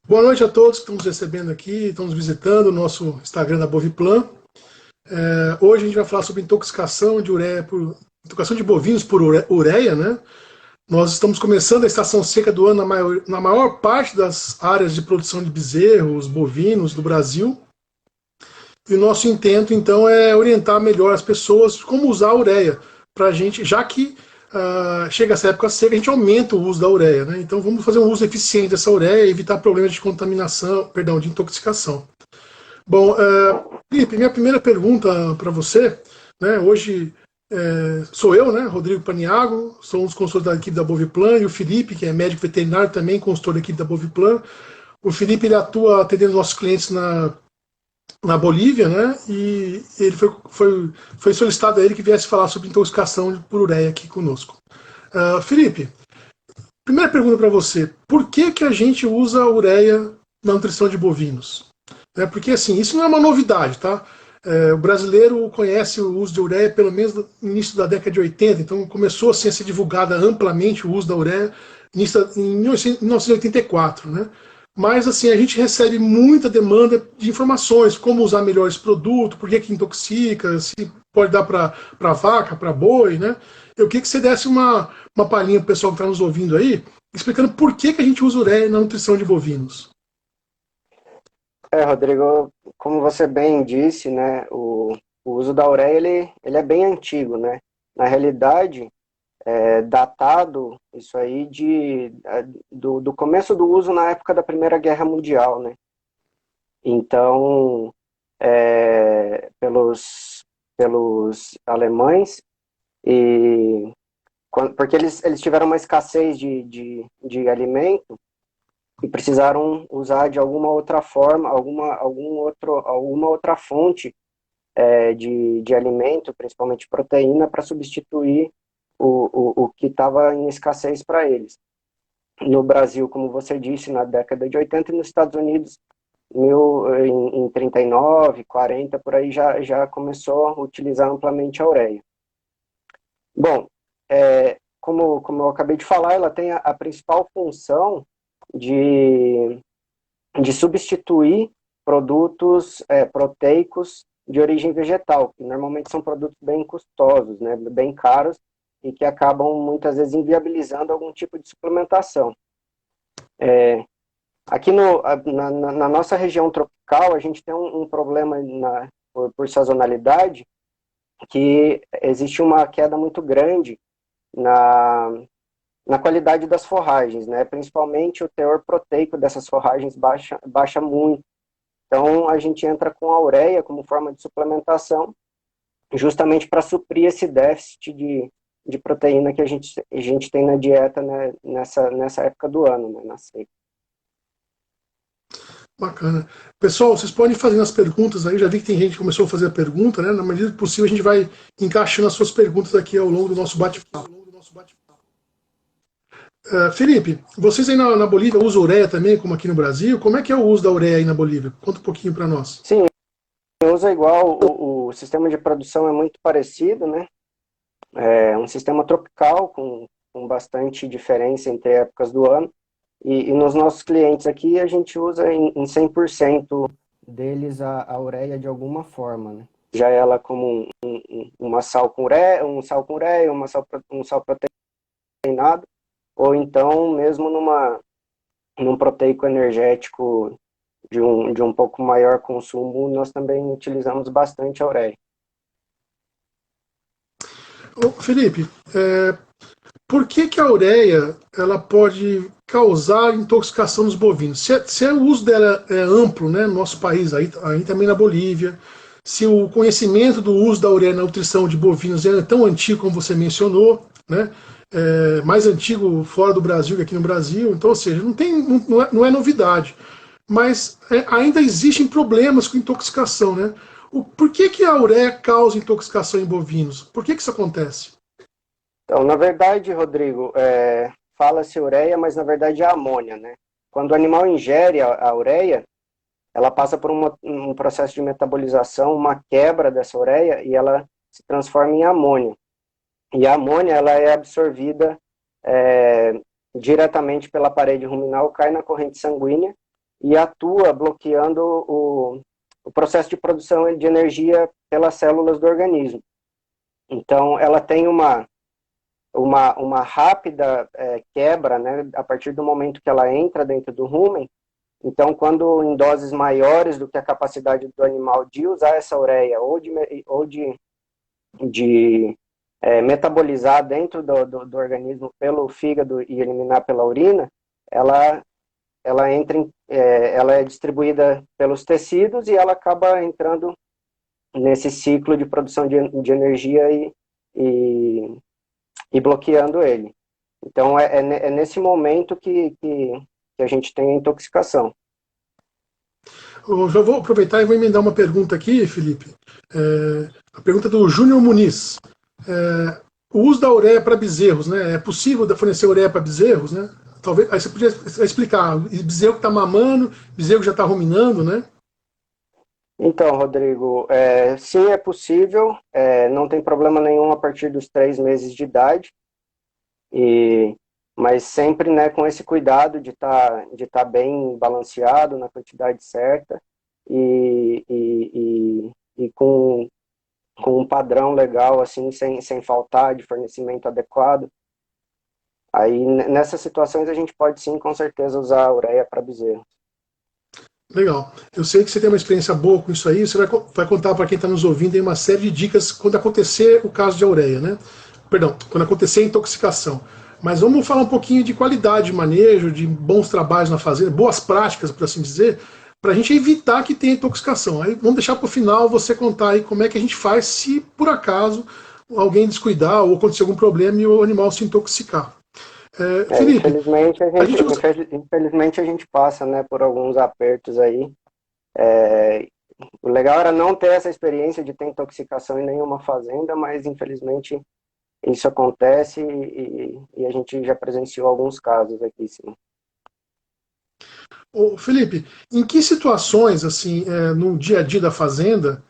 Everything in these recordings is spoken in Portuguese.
Boa noite a todos que estão nos recebendo aqui, estão nos visitando, o nosso Instagram da Boviplan. Hoje a gente vai falar sobre intoxicação de ureia intoxicação de bovinos por ureia, né? Nós estamos começando a estação seca do ano na maior parte das áreas de produção de bezerros, bovinos do Brasil. E o nosso intento, então, é orientar melhor as pessoas como usar a ureia, para a gente, já que chega essa época seca, a gente aumenta o uso da ureia, né? Então vamos fazer um uso eficiente dessa ureia e evitar problemas de contaminação, perdão, de intoxicação. Bom, Felipe, minha primeira pergunta para você, né? Hoje sou eu, né, Rodrigo Paniago, sou um dos consultores da equipe da Boviplan, e o Felipe, que é médico veterinário também, consultor da equipe da Boviplan. O Felipe ele atua atendendo nossos clientes na Bolívia, né? E ele foi solicitado a ele que viesse falar sobre intoxicação por ureia aqui conosco. Felipe, primeira pergunta para você: por que a gente usa a ureia na nutrição de bovinos? Porque assim, isso não é uma novidade, tá? O brasileiro conhece o uso de ureia pelo menos no início da década de 80, então começou assim, a ser divulgada amplamente o uso da ureia em 1984, né? Mas assim, a gente recebe muita demanda de informações, como usar melhor esse produto, por que intoxica, se pode dar para vaca, para boi, né? Eu queria que você desse uma palhinha para o pessoal que está nos ouvindo aí, explicando por que a gente usa ureia na nutrição de bovinos. Rodrigo, como você bem disse, né, o uso da ureia ele é bem antigo, né? Na realidade, é datado isso aí do começo do uso na época da Primeira Guerra Mundial, né? Então, pelos alemães, e porque eles tiveram uma escassez de alimento e precisaram usar de alguma outra forma, alguma outra fonte de alimento, principalmente proteína, para substituir o que estava em escassez para eles. No Brasil, como você disse, na década de 80, e nos Estados Unidos, em 39, 40, por aí já começou a utilizar amplamente a ureia. Bom, como eu acabei de falar, ela tem a principal função de substituir produtos proteicos de origem vegetal, que normalmente são produtos bem custosos, né, bem caros, e que acabam muitas vezes inviabilizando algum tipo de suplementação. Aqui na nossa região tropical, a gente tem um problema por sazonalidade, que existe uma queda muito grande na, na qualidade das forragens, né? Principalmente o teor proteico dessas forragens baixa muito. Então, a gente entra com a ureia como forma de suplementação, justamente para suprir esse déficit de proteína que a gente tem na dieta, né, nessa época do ano, né, na seca. Bacana. Pessoal, vocês podem fazer as perguntas aí. Já vi que tem gente que começou a fazer a pergunta, né? Na medida do possível, a gente vai encaixando as suas perguntas aqui ao longo do nosso bate-papo. Felipe, vocês aí na Bolívia usam ureia também, como aqui no Brasil? Como é que é o uso da ureia aí na Bolívia? Conta um pouquinho para nós. Sim, usa igual, o sistema de produção é muito parecido, né? É um sistema tropical, com bastante diferença entre épocas do ano. E nos nossos clientes aqui, a gente usa em 100% deles a ureia de alguma forma, né? Já ela como uma sal com ureia, um sal proteinado, ou então mesmo num proteico energético de um pouco maior consumo, nós também utilizamos bastante a ureia. Ô, Felipe, por que a ureia ela pode causar intoxicação nos bovinos? Se o uso dela é amplo, né, no nosso país, aí também na Bolívia, se o conhecimento do uso da ureia na nutrição de bovinos é tão antigo como você mencionou, né, mais antigo fora do Brasil que aqui no Brasil, então, ou seja, não é novidade. Mas ainda existem problemas com intoxicação, né? Por que a ureia causa intoxicação em bovinos? Por que isso acontece? Então, na verdade, Rodrigo, fala-se ureia, mas na verdade é amônia, né? Quando o animal ingere a ureia, ela passa por um processo de metabolização, uma quebra dessa ureia, e ela se transforma em amônia. E a amônia, ela é absorvida diretamente pela parede ruminal, cai na corrente sanguínea, e atua bloqueando o processo de produção de energia pelas células do organismo. Então, ela tem uma rápida quebra, né, a partir do momento que ela entra dentro do rumen. Então, quando em doses maiores do que a capacidade do animal de usar essa ureia ou de metabolizar dentro do organismo pelo fígado e eliminar pela urina, ela é distribuída pelos tecidos e ela acaba entrando nesse ciclo de produção de energia e bloqueando ele. Então, é nesse momento que a gente tem a intoxicação. Eu já vou aproveitar e vou emendar uma pergunta aqui, Felipe. A pergunta do Júnior Muniz. O uso da ureia para bezerros, né? É possível fornecer ureia para bezerros, né? Talvez, aí você podia explicar, bezerro que está mamando, bezerro que já está ruminando, né? Então, Rodrigo, sim, é possível, não tem problema nenhum a partir dos 3 meses de idade, mas sempre, né, com esse cuidado de tá bem balanceado na quantidade certa e com um padrão legal, assim, sem faltar, de fornecimento adequado. Aí, nessas situações, a gente pode sim, com certeza, usar a ureia para bezerro. Legal. Eu sei que você tem uma experiência boa com isso aí, você vai contar para quem está nos ouvindo aí uma série de dicas quando acontecer o caso de ureia, né? Perdão, quando acontecer a intoxicação. Mas vamos falar um pouquinho de qualidade de manejo, de bons trabalhos na fazenda, boas práticas, por assim dizer, para a gente evitar que tenha intoxicação. Aí vamos deixar para o final você contar aí como é que a gente faz se, por acaso, alguém descuidar ou acontecer algum problema e o animal se intoxicar. Felipe, infelizmente a gente passa, né, por alguns apertos aí. O legal era não ter essa experiência de ter intoxicação em nenhuma fazenda, mas infelizmente isso acontece e a gente já presenciou alguns casos aqui, sim. Ô, Felipe, em que situações, assim, no dia a dia da fazenda,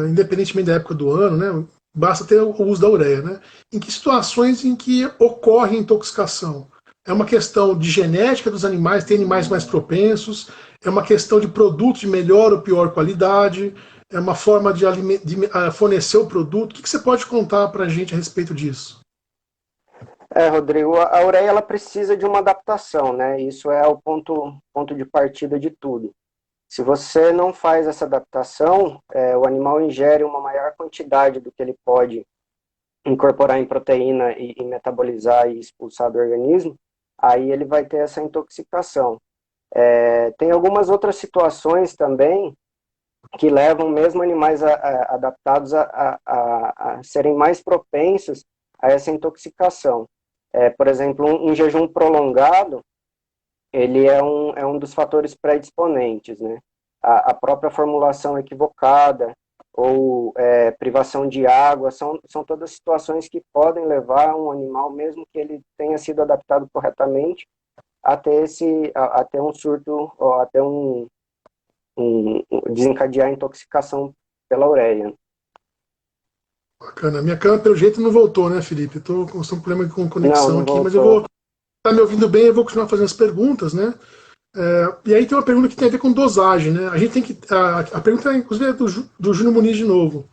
independentemente da época do ano, né, basta ter o uso da ureia, né? Em que situações em que ocorre intoxicação? É uma questão de genética dos animais, tem animais mais propensos? É uma questão de produto de melhor ou pior qualidade? É uma forma de fornecer o produto? O que você pode contar para a gente a respeito disso? Rodrigo, a ureia ela precisa de uma adaptação, né? Isso é o ponto de partida de tudo. Se você não faz essa adaptação, o animal ingere uma maior quantidade do que ele pode incorporar em proteína e metabolizar e expulsar do organismo, aí ele vai ter essa intoxicação. Tem algumas outras situações também que levam mesmo animais adaptados a serem mais propensos a essa intoxicação. Por exemplo, um jejum prolongado, ele é um dos fatores predisponentes, né? A própria formulação equivocada ou privação de água são todas situações que podem levar um animal, mesmo que ele tenha sido adaptado corretamente, a ter um surto ou até desencadear a intoxicação pela ureia. Bacana. Minha câmera, pelo jeito, não voltou, né, Felipe? Estou com um problema com conexão Não aqui, voltou. mas eu vou. Tá me ouvindo bem, eu vou continuar fazendo as perguntas, né? E aí tem uma pergunta que tem a ver com dosagem, né? A gente tem que. A pergunta, inclusive, é do Júnior Muniz de novo.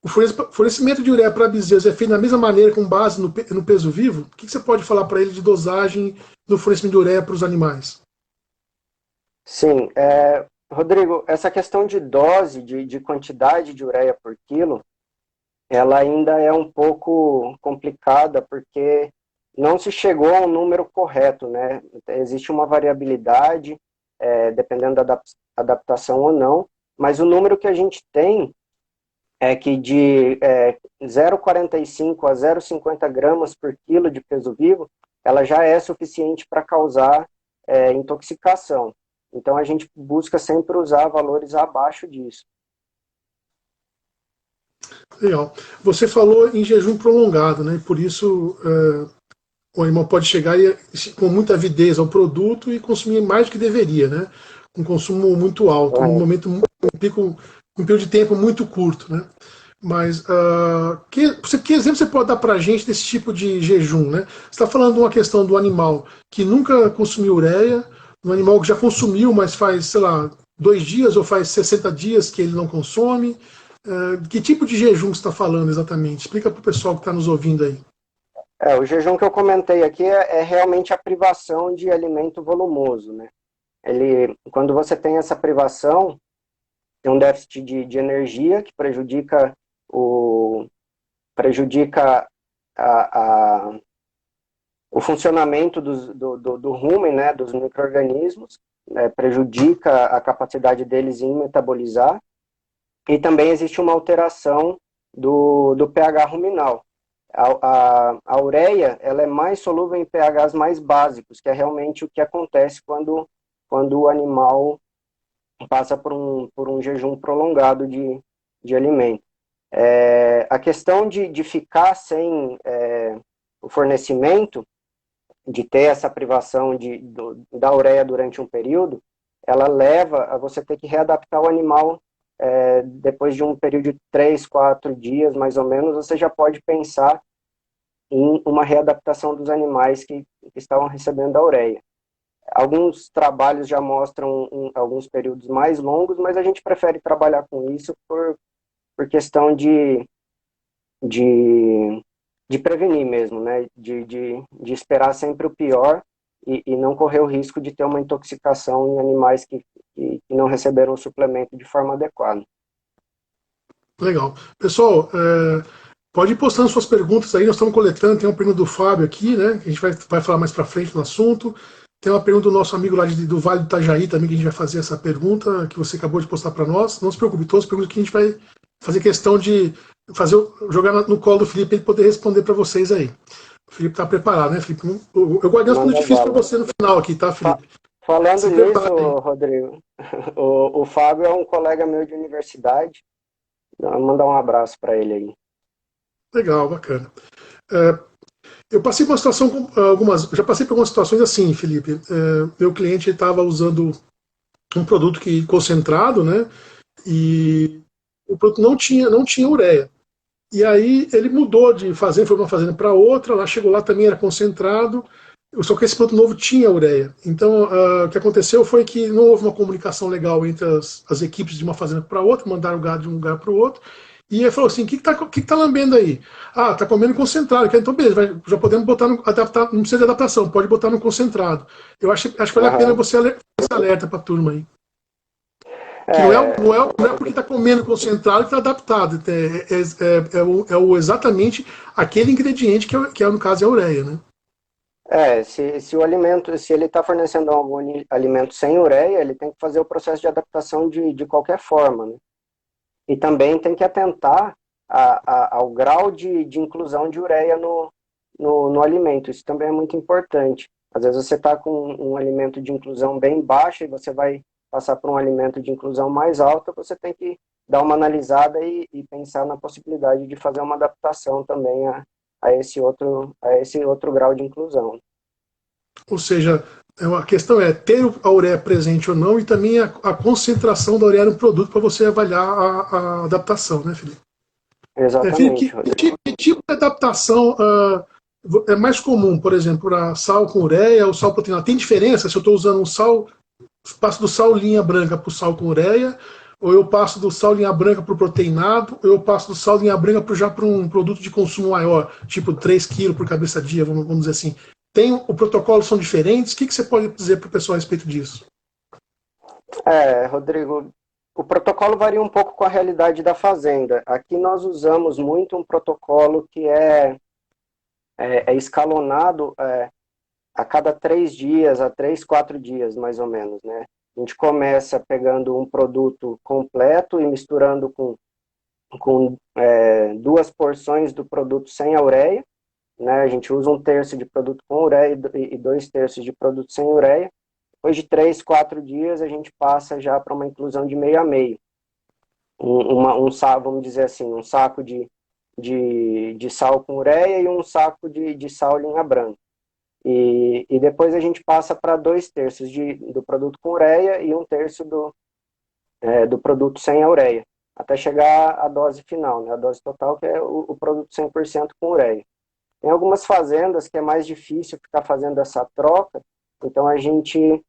O fornecimento de ureia para bezerros é feito da mesma maneira, com base no peso vivo? O que você pode falar para ele de dosagem do fornecimento de ureia para os animais? Sim, Rodrigo, essa questão de dose, de quantidade de ureia por quilo, ela ainda é um pouco complicada, porque não se chegou a um número correto, né? Existe uma variabilidade, dependendo da adaptação ou não, mas o número que a gente tem é que de 0,45 a 0,50 gramas por quilo de peso vivo, ela já é suficiente para causar intoxicação. Então, a gente busca sempre usar valores abaixo disso. Legal. Você falou em jejum prolongado, né? Por isso o animal pode chegar com muita avidez ao produto e consumir mais do que deveria, né? Um consumo muito alto, um período de tempo muito curto, né? Mas que exemplo você pode dar para a gente desse tipo de jejum, né? Você está falando de uma questão do animal que nunca consumiu ureia, no animal que já consumiu, mas faz, sei lá, 2 dias ou faz 60 dias que ele não consome? Que tipo de jejum você está falando exatamente? Explica para o pessoal que está nos ouvindo aí. O jejum que eu comentei aqui é realmente a privação de alimento volumoso, né? Quando você tem essa privação, tem um déficit de energia que prejudica a, o funcionamento do rumen, né, dos micro-organismos, prejudica a capacidade deles em metabolizar, e também existe uma alteração do pH ruminal. A ureia ela é mais solúvel em pHs mais básicos, que é realmente o que acontece quando o animal passa por um jejum prolongado de alimento. A questão de ficar sem o fornecimento, de ter essa privação da ureia durante um período, ela leva a você ter que readaptar o animal depois de um período de 3, 4 dias, mais ou menos, você já pode pensar em uma readaptação dos animais que estavam recebendo a ureia. Alguns trabalhos já mostram alguns períodos mais longos, mas a gente prefere trabalhar com isso por questão de, de prevenir mesmo, né? De esperar sempre o pior e não correr o risco de ter uma intoxicação em animais que não receberam o suplemento de forma adequada. Legal. Pessoal, pode ir postando suas perguntas aí, nós estamos coletando, tem uma pergunta do Fábio aqui, né? Que a gente vai falar mais para frente no assunto. Tem uma pergunta do nosso amigo lá do Vale do Itajaí também, que a gente vai fazer essa pergunta que você acabou de postar para nós. Não se preocupe, todas as perguntas que a gente vai fazer questão de jogar no colo do Felipe para ele poder responder para vocês aí. O Felipe está preparado, né, Felipe? Eu guardei umas perguntas difíceis para você no final aqui, tá, Felipe? Falando Se nisso, prepara aí. Rodrigo, o Fábio é um colega meu de universidade. Vou mandar um abraço para ele aí. Legal, bacana. Eu passei por uma situação, já passei por algumas situações assim, Felipe. Meu cliente estava usando um produto que concentrado, né? E o produto não tinha ureia. E aí ele mudou de fazenda, foi uma fazenda para outra, lá chegou lá também era concentrado, só que esse produto novo tinha ureia. Então o que aconteceu foi que não houve uma comunicação legal entre as equipes de uma fazenda para outra, mandaram o gado de um lugar para o outro. E ele falou assim: o que tá lambendo aí? Ah, tá comendo concentrado. Então, beleza, já podemos botar adaptar, não precisa de adaptação, pode botar no concentrado. Eu acho que vale a pena Uhum. você esse alerta para a turma aí. Que não é, É, não é, não é porque está comendo concentrado que está adaptado. Exatamente aquele ingrediente que no caso é a ureia, né? se o alimento, se ele está fornecendo algum alimento sem ureia, ele tem que fazer o processo de adaptação de qualquer forma, né? E também tem que atentar ao grau de inclusão de ureia no alimento. Isso também é muito importante. Às vezes você está com um alimento de inclusão bem baixa e você vai passar por um alimento de inclusão mais alta, você tem que dar uma analisada e pensar na possibilidade de fazer uma adaptação também a esse outro grau de inclusão. Ou seja, a questão é ter a ureia presente ou não e também a concentração da ureia no produto para você avaliar a adaptação, né, Felipe? Felipe, Exatamente, Rodrigo. que tipo de adaptação é mais comum, por exemplo, para sal com ureia ou sal proteinado? Tem diferença se eu estou usando um sal, passo do sal linha branca para o sal com ureia, ou eu passo do sal linha branca para o proteinado, ou eu passo do sal linha branca já para um produto de consumo maior, tipo 3 quilos por cabeça dia, vamos dizer assim. O protocolo são diferentes? O que você pode dizer para o pessoal a respeito disso? Rodrigo, o protocolo varia um pouco com a realidade da fazenda. Aqui nós usamos muito um protocolo que é escalonado a cada 3 dias, a 3, 4 dias, mais ou menos, né? A gente começa pegando um produto completo e misturando com 2 porções do produto sem a ureia, né? A gente usa 1/3 de produto com ureia e 2/3 de produto sem ureia. Depois de 3, 4 dias, a gente passa já para uma inclusão de meio a meio. Vamos dizer assim, um saco de sal com ureia e um saco de sal linha branca. E depois a gente passa para 2/3 do produto com ureia e 1/3 do produto sem a ureia, até chegar à dose final, né? A dose total, que é o produto 100% com ureia. Tem algumas fazendas que é mais difícil ficar fazendo essa troca, então a gente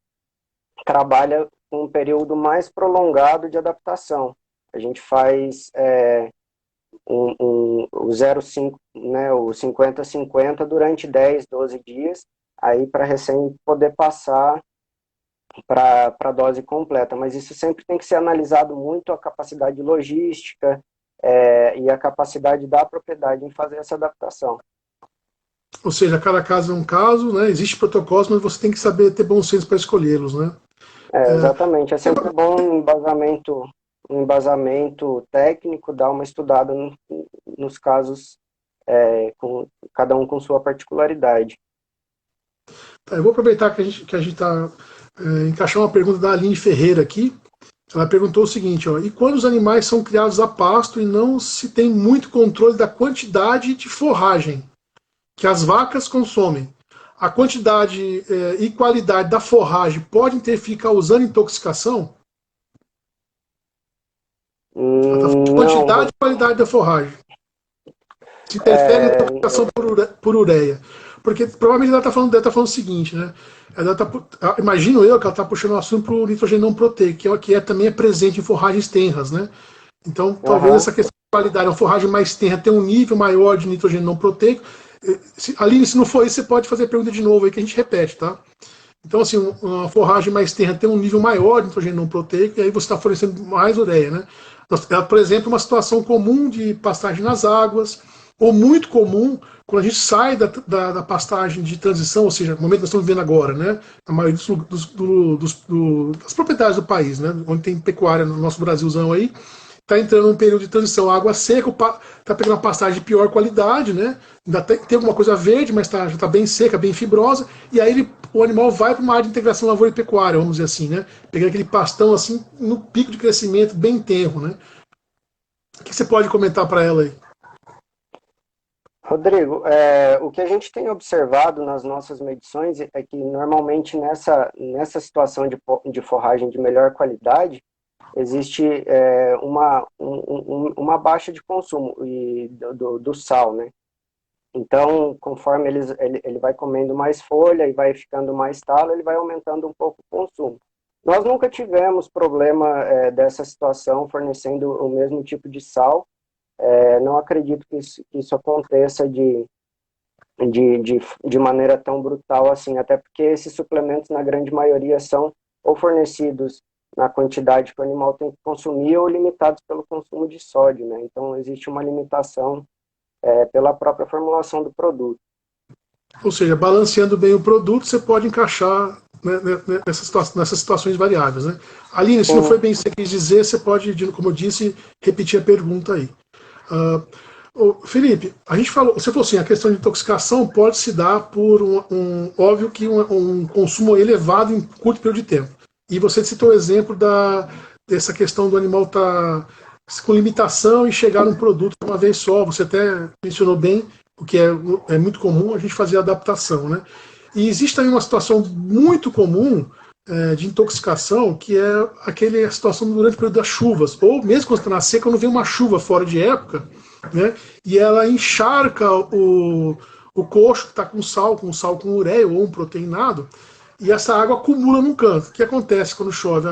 trabalha com um período mais prolongado de adaptação. A gente faz o 0,5, né, o 50-50 durante 10, 12 dias, aí para recém poder passar para a dose completa. Mas isso sempre tem que ser analisado muito a capacidade logística e a capacidade da propriedade em fazer essa adaptação. Ou seja, cada caso é um caso, né? Existe protocolos, mas você tem que saber ter bom senso para escolhê-los, né? Exatamente. É sempre bom um embasamento técnico, dar uma estudada nos casos, com cada um com sua particularidade. Tá, eu vou aproveitar que a gente está encaixar uma pergunta da Aline Ferreira aqui. Ela perguntou o seguinte, ó, e quando os animais são criados a pasto e não se tem muito controle da quantidade de forragem que as vacas consomem, a quantidade e qualidade da forragem pode interferir causando intoxicação? Ela tá falando de quantidade e qualidade da forragem. Se interfere na intoxicação por ureia. Porque provavelmente ela está falando o seguinte, né? Imagino eu que ela está puxando o assunto para o nitrogênio não proteico, que também é presente em forragens tenras, né? Então, talvez essa questão de qualidade, uma forragem mais tenra tem um nível maior de nitrogênio não proteico. Aline, se não for isso, você pode fazer a pergunta de novo aí que a gente repete, tá? Então, assim, uma forragem mais tenra tem um nível maior de nitrogênio não proteico, e aí você está fornecendo mais ureia, né? Por exemplo, uma situação comum de pastagem nas águas, ou muito comum, quando a gente sai da pastagem de transição, ou seja, no momento que nós estamos vivendo agora, né? A maioria das propriedades do país, né? Onde tem pecuária no nosso Brasilzão aí, está entrando num período de transição, água seca, está pegando uma pastagem de pior qualidade, né? Ainda tem alguma coisa verde, mas já está bem seca, bem fibrosa, e aí o animal vai para uma área de integração lavoura e pecuária, vamos dizer assim, né? Pegando aquele pastão assim no pico de crescimento bem tenro, né? O que você pode comentar para ela aí? Rodrigo, o que a gente tem observado nas nossas medições é que normalmente nessa situação de forragem de melhor qualidade, existe uma baixa de consumo do sal, né? Então, conforme ele vai comendo mais folha e vai ficando mais talo, ele vai aumentando um pouco o consumo. Nós nunca tivemos problema dessa situação fornecendo o mesmo tipo de sal. Não acredito que isso aconteça de maneira tão brutal assim, até porque esses suplementos, na grande maioria, são ou fornecidos na quantidade que o animal tem que consumir ou limitados pelo consumo de sódio, né? Então, existe uma limitação pela própria formulação do produto. Ou seja, balanceando bem o produto, você pode encaixar, né, nessas situações variáveis, né? Aline, se não foi bem isso que você quis dizer, você pode, como eu disse, repetir a pergunta aí. Felipe, você falou assim, a questão de intoxicação pode se dar por óbvio que um consumo elevado em curto período de tempo. E você citou o exemplo dessa questão do animal estar com limitação e chegar num produto de uma vez só. Você até mencionou bem, o que é muito comum a gente fazer a adaptação, né? E existe também uma situação muito comum de intoxicação, que é a situação durante o período das chuvas, ou mesmo quando está na seca, quando vem uma chuva fora de época, né? E ela encharca o coxo que está com sal com ureia ou um proteinado, e essa água acumula num canto. O que acontece quando chove?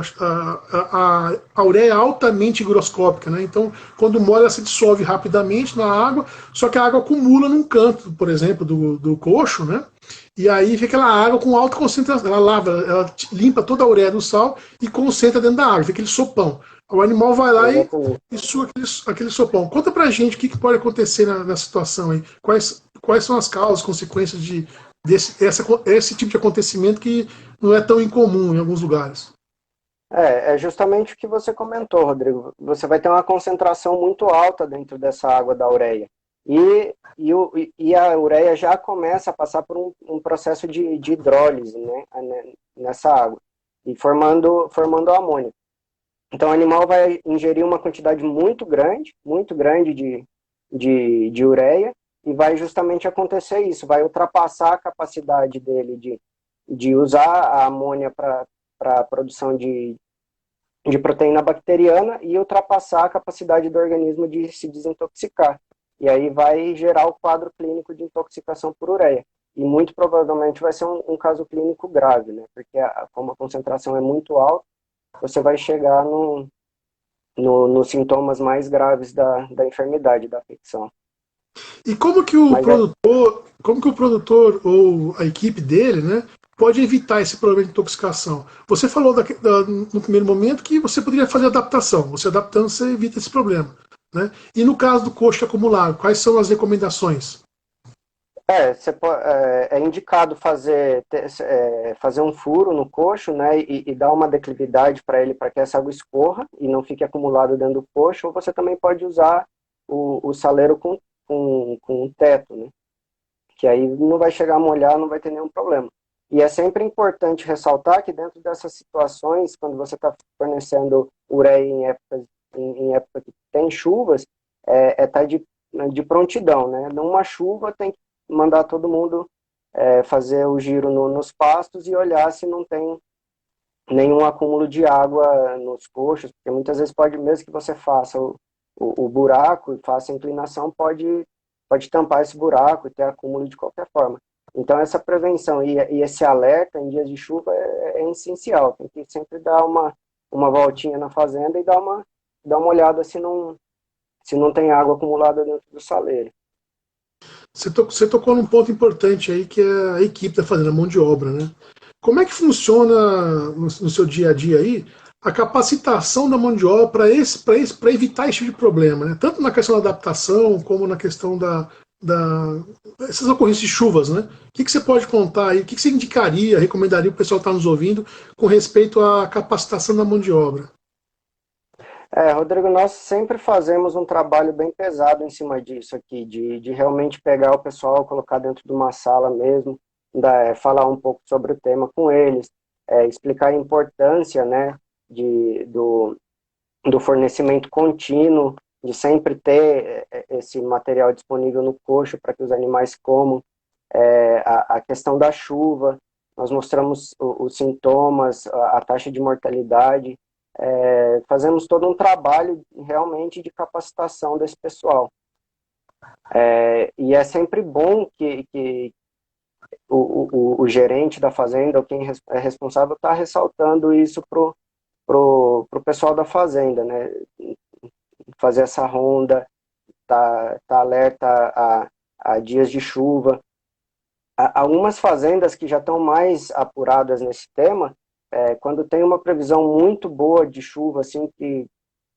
A ureia é altamente higroscópica, né? Então, quando molha, ela se dissolve rapidamente na água, só que a água acumula num canto, por exemplo, do coxo, né? E aí fica aquela água com alta concentração. Ela limpa toda a ureia do sal e concentra dentro da água, fica aquele sopão. O animal vai lá e sua aquele sopão. Conta pra gente o que pode acontecer nessa situação aí. Quais são as causas, consequências esse tipo de acontecimento que não é tão incomum em alguns lugares? É justamente o que você comentou, Rodrigo. Você vai ter uma concentração muito alta dentro dessa água da ureia. E a ureia já começa a passar por um processo de hidrólise, né, nessa água, e formando amônia. Então, o animal vai ingerir uma quantidade muito grande de ureia, e vai justamente acontecer isso, vai ultrapassar a capacidade dele de usar a amônia para a produção de proteína bacteriana e ultrapassar a capacidade do organismo de se desintoxicar. E aí vai gerar o quadro clínico de intoxicação por ureia. e muito provavelmente vai ser um caso clínico grave, né? Porque como a concentração é muito alta, você vai chegar nos sintomas mais graves da enfermidade, da afecção. E como que o Mas produtor, como que o produtor ou a equipe dele, né, pode evitar esse problema de intoxicação? Você falou no primeiro momento que você poderia fazer adaptação. Você adaptando, você evita esse problema, né? E no caso do coxo acumulado, quais são as recomendações? é indicado fazer um furo no coxo, né, e dar uma declividade para ele, para que essa água escorra e não fique acumulado dentro do coxo, ou você também pode usar o saleiro com um teto, né, que aí não vai chegar a molhar, não vai ter nenhum problema. E é sempre importante ressaltar que dentro dessas situações, quando você está fornecendo ureia em época que tem chuvas, tá de prontidão, né? Numa chuva tem que mandar todo mundo fazer o giro nos pastos e olhar se não tem nenhum acúmulo de água nos coxos, porque muitas vezes pode, mesmo que você faça o buraco e faça a inclinação, pode tampar esse buraco e ter acúmulo de qualquer forma. Então essa prevenção e esse alerta em dias de chuva é essencial, tem que sempre dar uma voltinha na fazenda e dar uma olhada se não tem água acumulada dentro do saleiro. Você tocou num ponto importante aí, que é a equipe da fazenda, a mão de obra, né? Como é que funciona no seu dia a dia aí a capacitação da mão de obra para evitar esse tipo de problema, né? Tanto na questão da adaptação, como na questão essas ocorrências de chuvas, né? O que você pode contar aí? O que você indicaria, recomendaria para o pessoal que está nos ouvindo com respeito à capacitação da mão de obra? Rodrigo, nós sempre fazemos um trabalho bem pesado em cima disso aqui, de realmente pegar o pessoal, colocar dentro de uma sala mesmo, falar um pouco sobre o tema com eles, explicar a importância, né, do fornecimento contínuo, de sempre ter esse material disponível no coxo para que os animais comam, a questão da chuva, nós mostramos os sintomas, a taxa de mortalidade, fazemos todo um trabalho realmente de capacitação desse pessoal. E é sempre bom que o gerente da fazenda, ou quem é responsável, está ressaltando isso pro pessoal da fazenda, né? Fazer essa ronda, tá alerta a dias de chuva. Algumas fazendas que já estão mais apuradas nesse tema, quando tem uma previsão muito boa de chuva, assim, que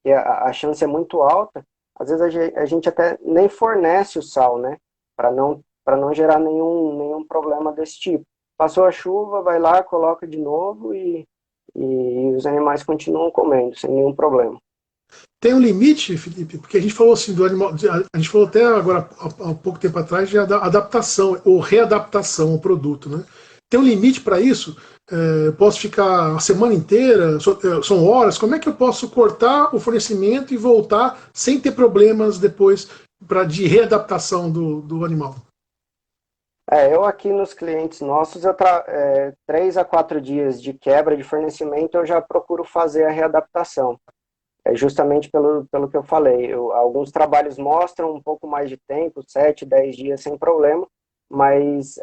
a chance é muito alta, às vezes a gente até nem fornece o sal, né? Para não gerar nenhum problema desse tipo. Passou a chuva, vai lá, coloca de novo e os animais continuam comendo, sem nenhum problema. Tem um limite, Felipe, porque a gente falou assim do animal, a gente falou até agora há pouco tempo atrás de adaptação ou readaptação ao produto, né? Tem um limite para isso? Posso ficar a semana inteira? São horas? Como é que eu posso cortar o fornecimento e voltar sem ter problemas depois de readaptação do animal? Eu aqui nos clientes nossos, 3 a 4 dias de quebra de fornecimento, eu já procuro fazer a readaptação. Justamente pelo que eu falei. Alguns trabalhos mostram um pouco mais de tempo, 7, 10 dias sem problema, mas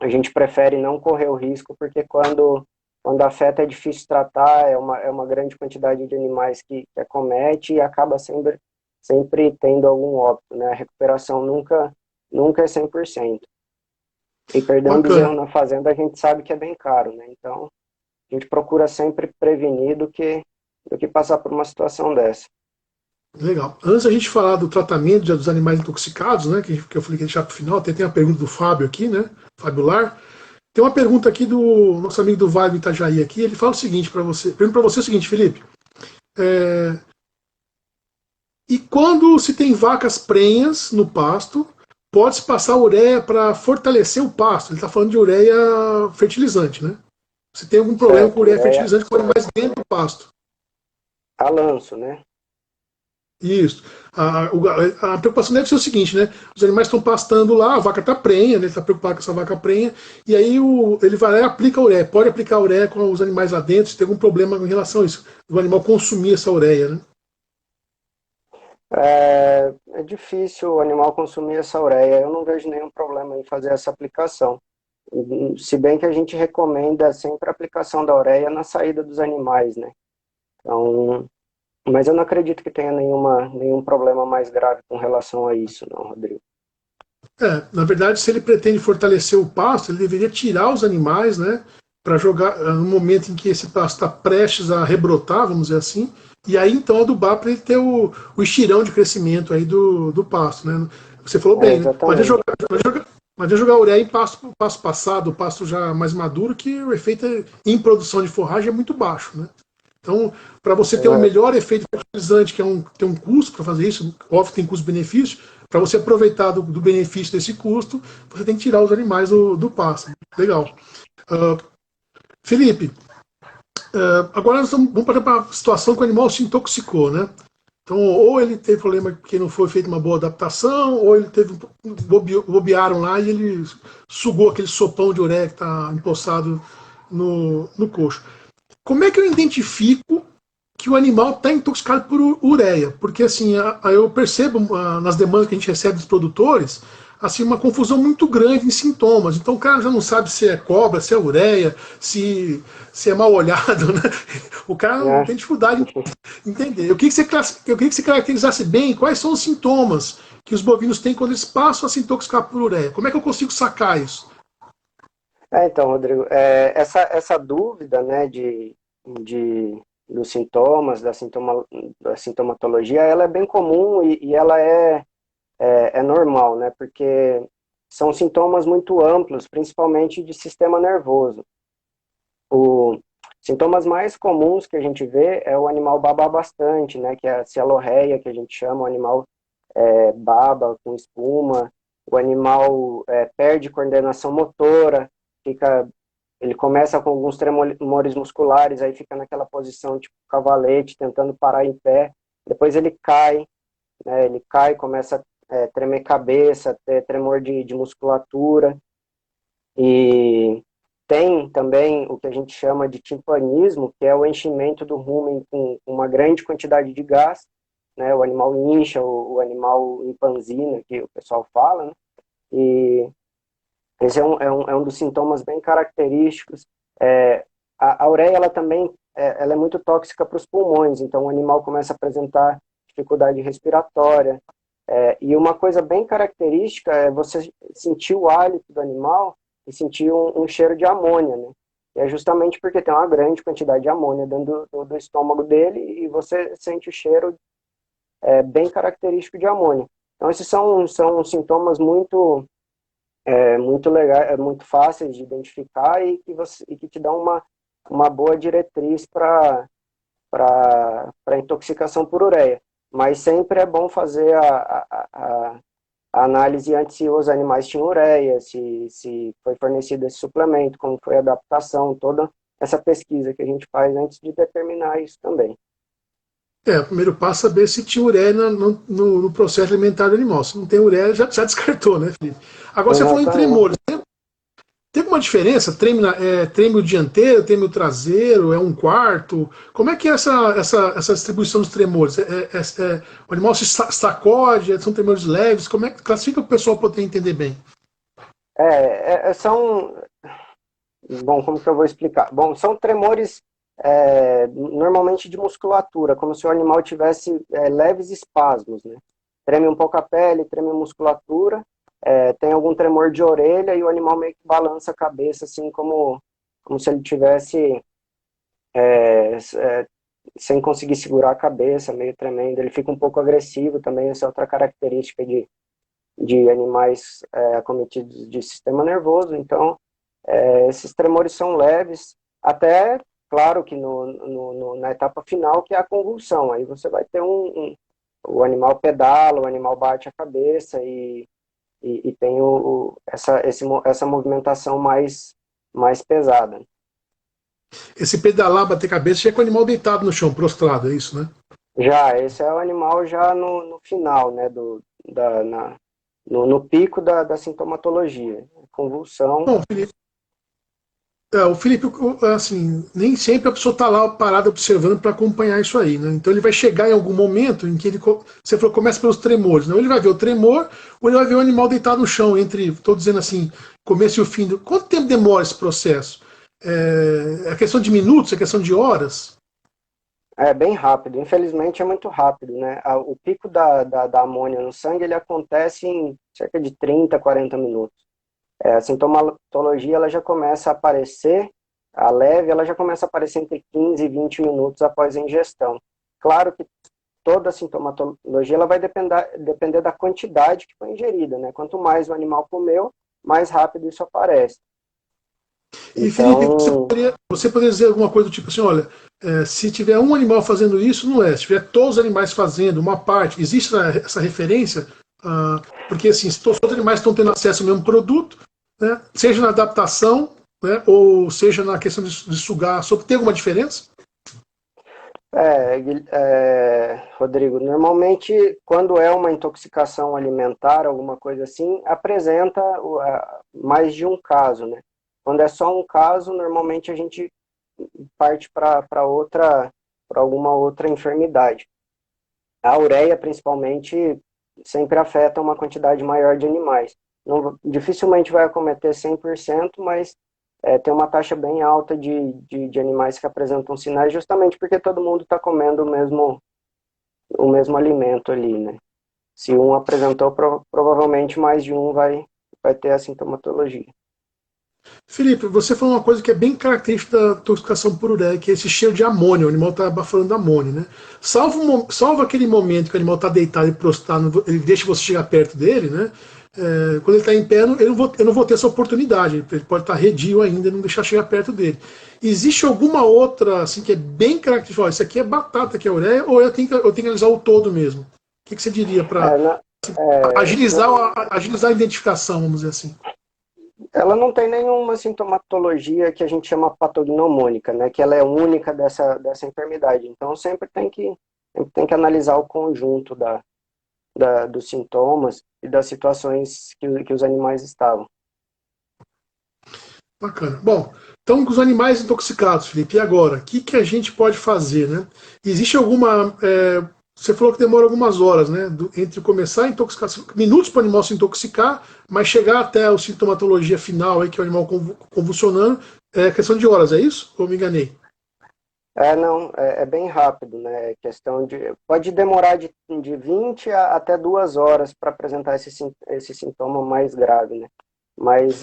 a gente prefere não correr o risco, porque quando afeta é difícil tratar, é uma grande quantidade de animais que acomete e acaba sempre tendo algum óbito, né? A recuperação nunca é 100%. E perder um bezerro Bacana. na fazenda a gente sabe que é bem caro, né? Então, a gente procura sempre prevenir do que passar por uma situação dessa. Legal. Antes da gente falar do tratamento dos animais intoxicados, né, que eu falei que ia deixar para o final, até tem uma pergunta do Fábio aqui, né? Fábio Lar. Tem uma pergunta aqui do nosso amigo do Vale Itajaí aqui. Ele fala o seguinte para você. Pergunta para você o seguinte, Felipe. E quando se tem vacas prenhas no pasto, pode-se passar ureia para fortalecer o pasto? Ele está falando de ureia fertilizante, né? Se tem algum problema com ureia fertilizante com animais dentro do pasto. A lanço, né? Isso. A preocupação deve ser o seguinte, né? Os animais estão pastando lá, a vaca está prenha, né? Ele está preocupado com essa vaca prenha, e aí ele vai lá e aplica a ureia. Pode aplicar a ureia com os animais lá dentro, se tem algum problema em relação a isso, o animal consumir essa ureia, né? É difícil o animal consumir essa ureia. Eu não vejo nenhum problema em fazer essa aplicação. Se bem que a gente recomenda sempre a aplicação da ureia na saída dos animais, né? Então, mas eu não acredito que tenha nenhum problema mais grave com relação a isso, não, Rodrigo. Na verdade, se ele pretende fortalecer o pasto, ele deveria tirar os animais, né, para jogar no momento em que esse pasto está prestes a rebrotar, vamos dizer assim, e aí então adubar para ele ter o estirão de crescimento aí do pasto, né? Você falou É, bem, né? Não adianta exatamente. jogar ureia em pasto passado, pasto já mais maduro, que o efeito em produção de forragem é muito baixo, né? Então, para você ter um Exato. melhor efeito fertilizante, que tem um custo para fazer isso, óbvio que tem custo-benefício, para você aproveitar do benefício desse custo, você tem que tirar os animais do pasto. Legal. Uh, Felipe, agora vamos para a situação que o animal se intoxicou, né? Então, ou ele teve problema porque não foi feita uma boa adaptação, ou ele teve bobearam lá e ele sugou aquele sopão de ureia que está empoçado no coxo. Como é que eu identifico que o animal está intoxicado por ureia? Porque assim, eu percebo nas demandas que a gente recebe dos produtores, assim, uma confusão muito grande em sintomas. Então o cara já não sabe se é cobra, se é ureia, se é mal olhado, né? O cara É. tem dificuldade em entender. Eu queria que você caracterizasse bem quais são os sintomas que os bovinos têm quando eles passam a se intoxicar por ureia. Como é que eu consigo sacar isso? Então, Rodrigo, essa dúvida, né, dos sintomas, da sintomatologia, ela é bem comum e ela é normal, né, porque são sintomas muito amplos, principalmente de sistema nervoso. Os sintomas mais comuns que a gente vê é o animal babar bastante, né, que é a cialorreia, que a gente chama, o animal baba com espuma, o animal perde coordenação motora, fica, ele começa com alguns tremores musculares, aí fica naquela posição tipo cavalete, tentando parar em pé, depois ele cai, né, ele cai, começa a tremer cabeça, ter tremor de musculatura, e tem também o que a gente chama de timpanismo, que é o enchimento do rumen com uma grande quantidade de gás, né? O animal incha, o animal empanzina, que o pessoal fala, né? E esse é um dos sintomas bem característicos. A ureia, ela também ela é muito tóxica para os pulmões, então o animal começa a apresentar dificuldade respiratória. E uma coisa bem característica é você sentir o hálito do animal e sentir um cheiro de amônia, né? E é justamente porque tem uma grande quantidade de amônia dentro do estômago dele e você sente o cheiro bem característico de amônia. Então, esses são sintomas muito legais, muito fáceis de identificar e que te dão uma boa diretriz para intoxicação por ureia. Mas sempre é bom fazer a análise antes se os animais tinham ureia, se foi fornecido esse suplemento, como foi a adaptação, toda essa pesquisa que a gente faz antes de determinar isso também. O primeiro passo é saber se tinha ureia no processo alimentar do animal. Se não tem ureia, já descartou, né, Felipe? Agora você falou em Exatamente. tremores. Tem alguma diferença? Treme dianteiro, treme traseiro, é um quarto? Como é que é essa distribuição dos tremores? O animal se sacode, são tremores leves? Como é que classifica para o pessoal poder entender bem? São, bom, como que eu vou explicar? Bom, são tremores normalmente de musculatura, como se o animal tivesse leves espasmos, né? Treme um pouco a pele, treme a musculatura, tem algum tremor de orelha e o animal meio que balança a cabeça, assim, como se ele tivesse sem conseguir segurar a cabeça, meio tremendo. Ele fica um pouco agressivo também, essa é outra característica de animais acometidos de sistema nervoso. Então, esses tremores são leves, até, claro que na etapa final, que é a convulsão. Aí você vai ter o animal pedala, o animal bate a cabeça e tem essa movimentação mais pesada. Esse pedalar, bater cabeça, já é com o animal deitado no chão, prostrado, é isso, né? Já, esse é o animal já no final, né, no pico da sintomatologia. Convulsão. Bom, Felipe, O Felipe, assim, nem sempre a pessoa está lá parada observando para acompanhar isso aí, né? Então ele vai chegar em algum momento em que você falou, começa pelos tremores, né? Ou ele vai ver o tremor, ou ele vai ver o animal deitado no chão, estou dizendo assim, começo e o fim. Quanto tempo demora esse processo? É questão de minutos, é questão de horas? É bem rápido, infelizmente é muito rápido, né? O pico da amônia no sangue, ele acontece em cerca de 30, 40 minutos. A sintomatologia, ela já começa a aparecer, a leve, ela já começa a aparecer entre 15 e 20 minutos após a ingestão. Claro que toda a sintomatologia, ela vai depender da quantidade que foi ingerida, né? Quanto mais o animal comeu, mais rápido isso aparece. E Felipe, Então, você poderia dizer alguma coisa do tipo assim, olha, se tiver um animal fazendo isso, não é. Se tiver todos os animais fazendo uma parte, existe essa referência? Porque assim, se todos os animais estão tendo acesso ao mesmo produto, né, seja na adaptação, né, ou seja na questão de sugar, só que tem alguma diferença? Rodrigo, normalmente quando é uma intoxicação alimentar, alguma coisa assim, apresenta mais de um caso, né? Quando é só um caso, normalmente a gente parte para alguma outra enfermidade. A ureia, principalmente, sempre afeta uma quantidade maior de animais. Não, dificilmente vai acometer 100%, mas tem uma taxa bem alta de animais que apresentam sinais, justamente porque todo mundo está comendo o mesmo alimento ali, né? Se um apresentou, provavelmente mais de um vai ter a sintomatologia. Felipe, você falou uma coisa que é bem característica da intoxicação por ureia, que é esse cheiro de amônia. O animal está abafando amônia, né? Salvo aquele momento que o animal está deitado e prostrado, ele deixa você chegar perto dele, né? Quando ele está em pé, eu não vou ter essa oportunidade. Ele pode estar redio ainda e não deixar chegar perto dele. Existe alguma outra, assim, que é bem característica? Olha, isso aqui é batata, que é ureia, ou eu tenho que analisar o todo mesmo? O que você diria para É, na, agilizar, agilizar a identificação, vamos dizer assim? Ela não tem nenhuma sintomatologia que a gente chama patognomônica, né? Que ela é única dessa enfermidade. Então sempre tem que analisar o conjunto dos sintomas e das situações que os animais estavam. Bacana. Bom, então com os animais intoxicados, Felipe, e agora? O que a gente pode fazer, né? Existe alguma. Você falou que demora algumas horas, né? Entre começar a intoxicação, minutos para o animal se intoxicar, mas chegar até a sintomatologia final, aí, que é o animal convulsionando, é questão de horas, é isso? Ou me enganei? Não, é bem rápido, né? Questão de. Pode demorar de 20 até 2 horas para apresentar esse sintoma mais grave, né? Mas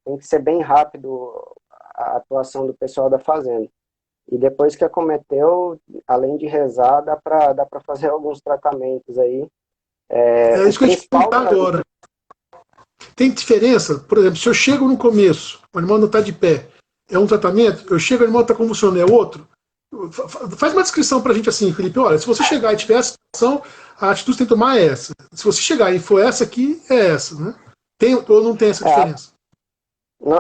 tem que ser bem rápido a atuação do pessoal da fazenda. E depois que acometeu, além de rezar, dá para fazer alguns tratamentos aí. É O isso que eu ia te principal. perguntar agora. Tem diferença? Por exemplo, se eu chego no começo, o animal não está de pé, é um tratamento, eu chego, o animal está convulsionando, é outro? Faz uma descrição para a gente assim, Felipe. Olha, se você chegar e tiver essa situação, a atitude que tem que tomar é essa. Se você chegar e for essa aqui, é essa, né? Tem ou não tem essa É, diferença?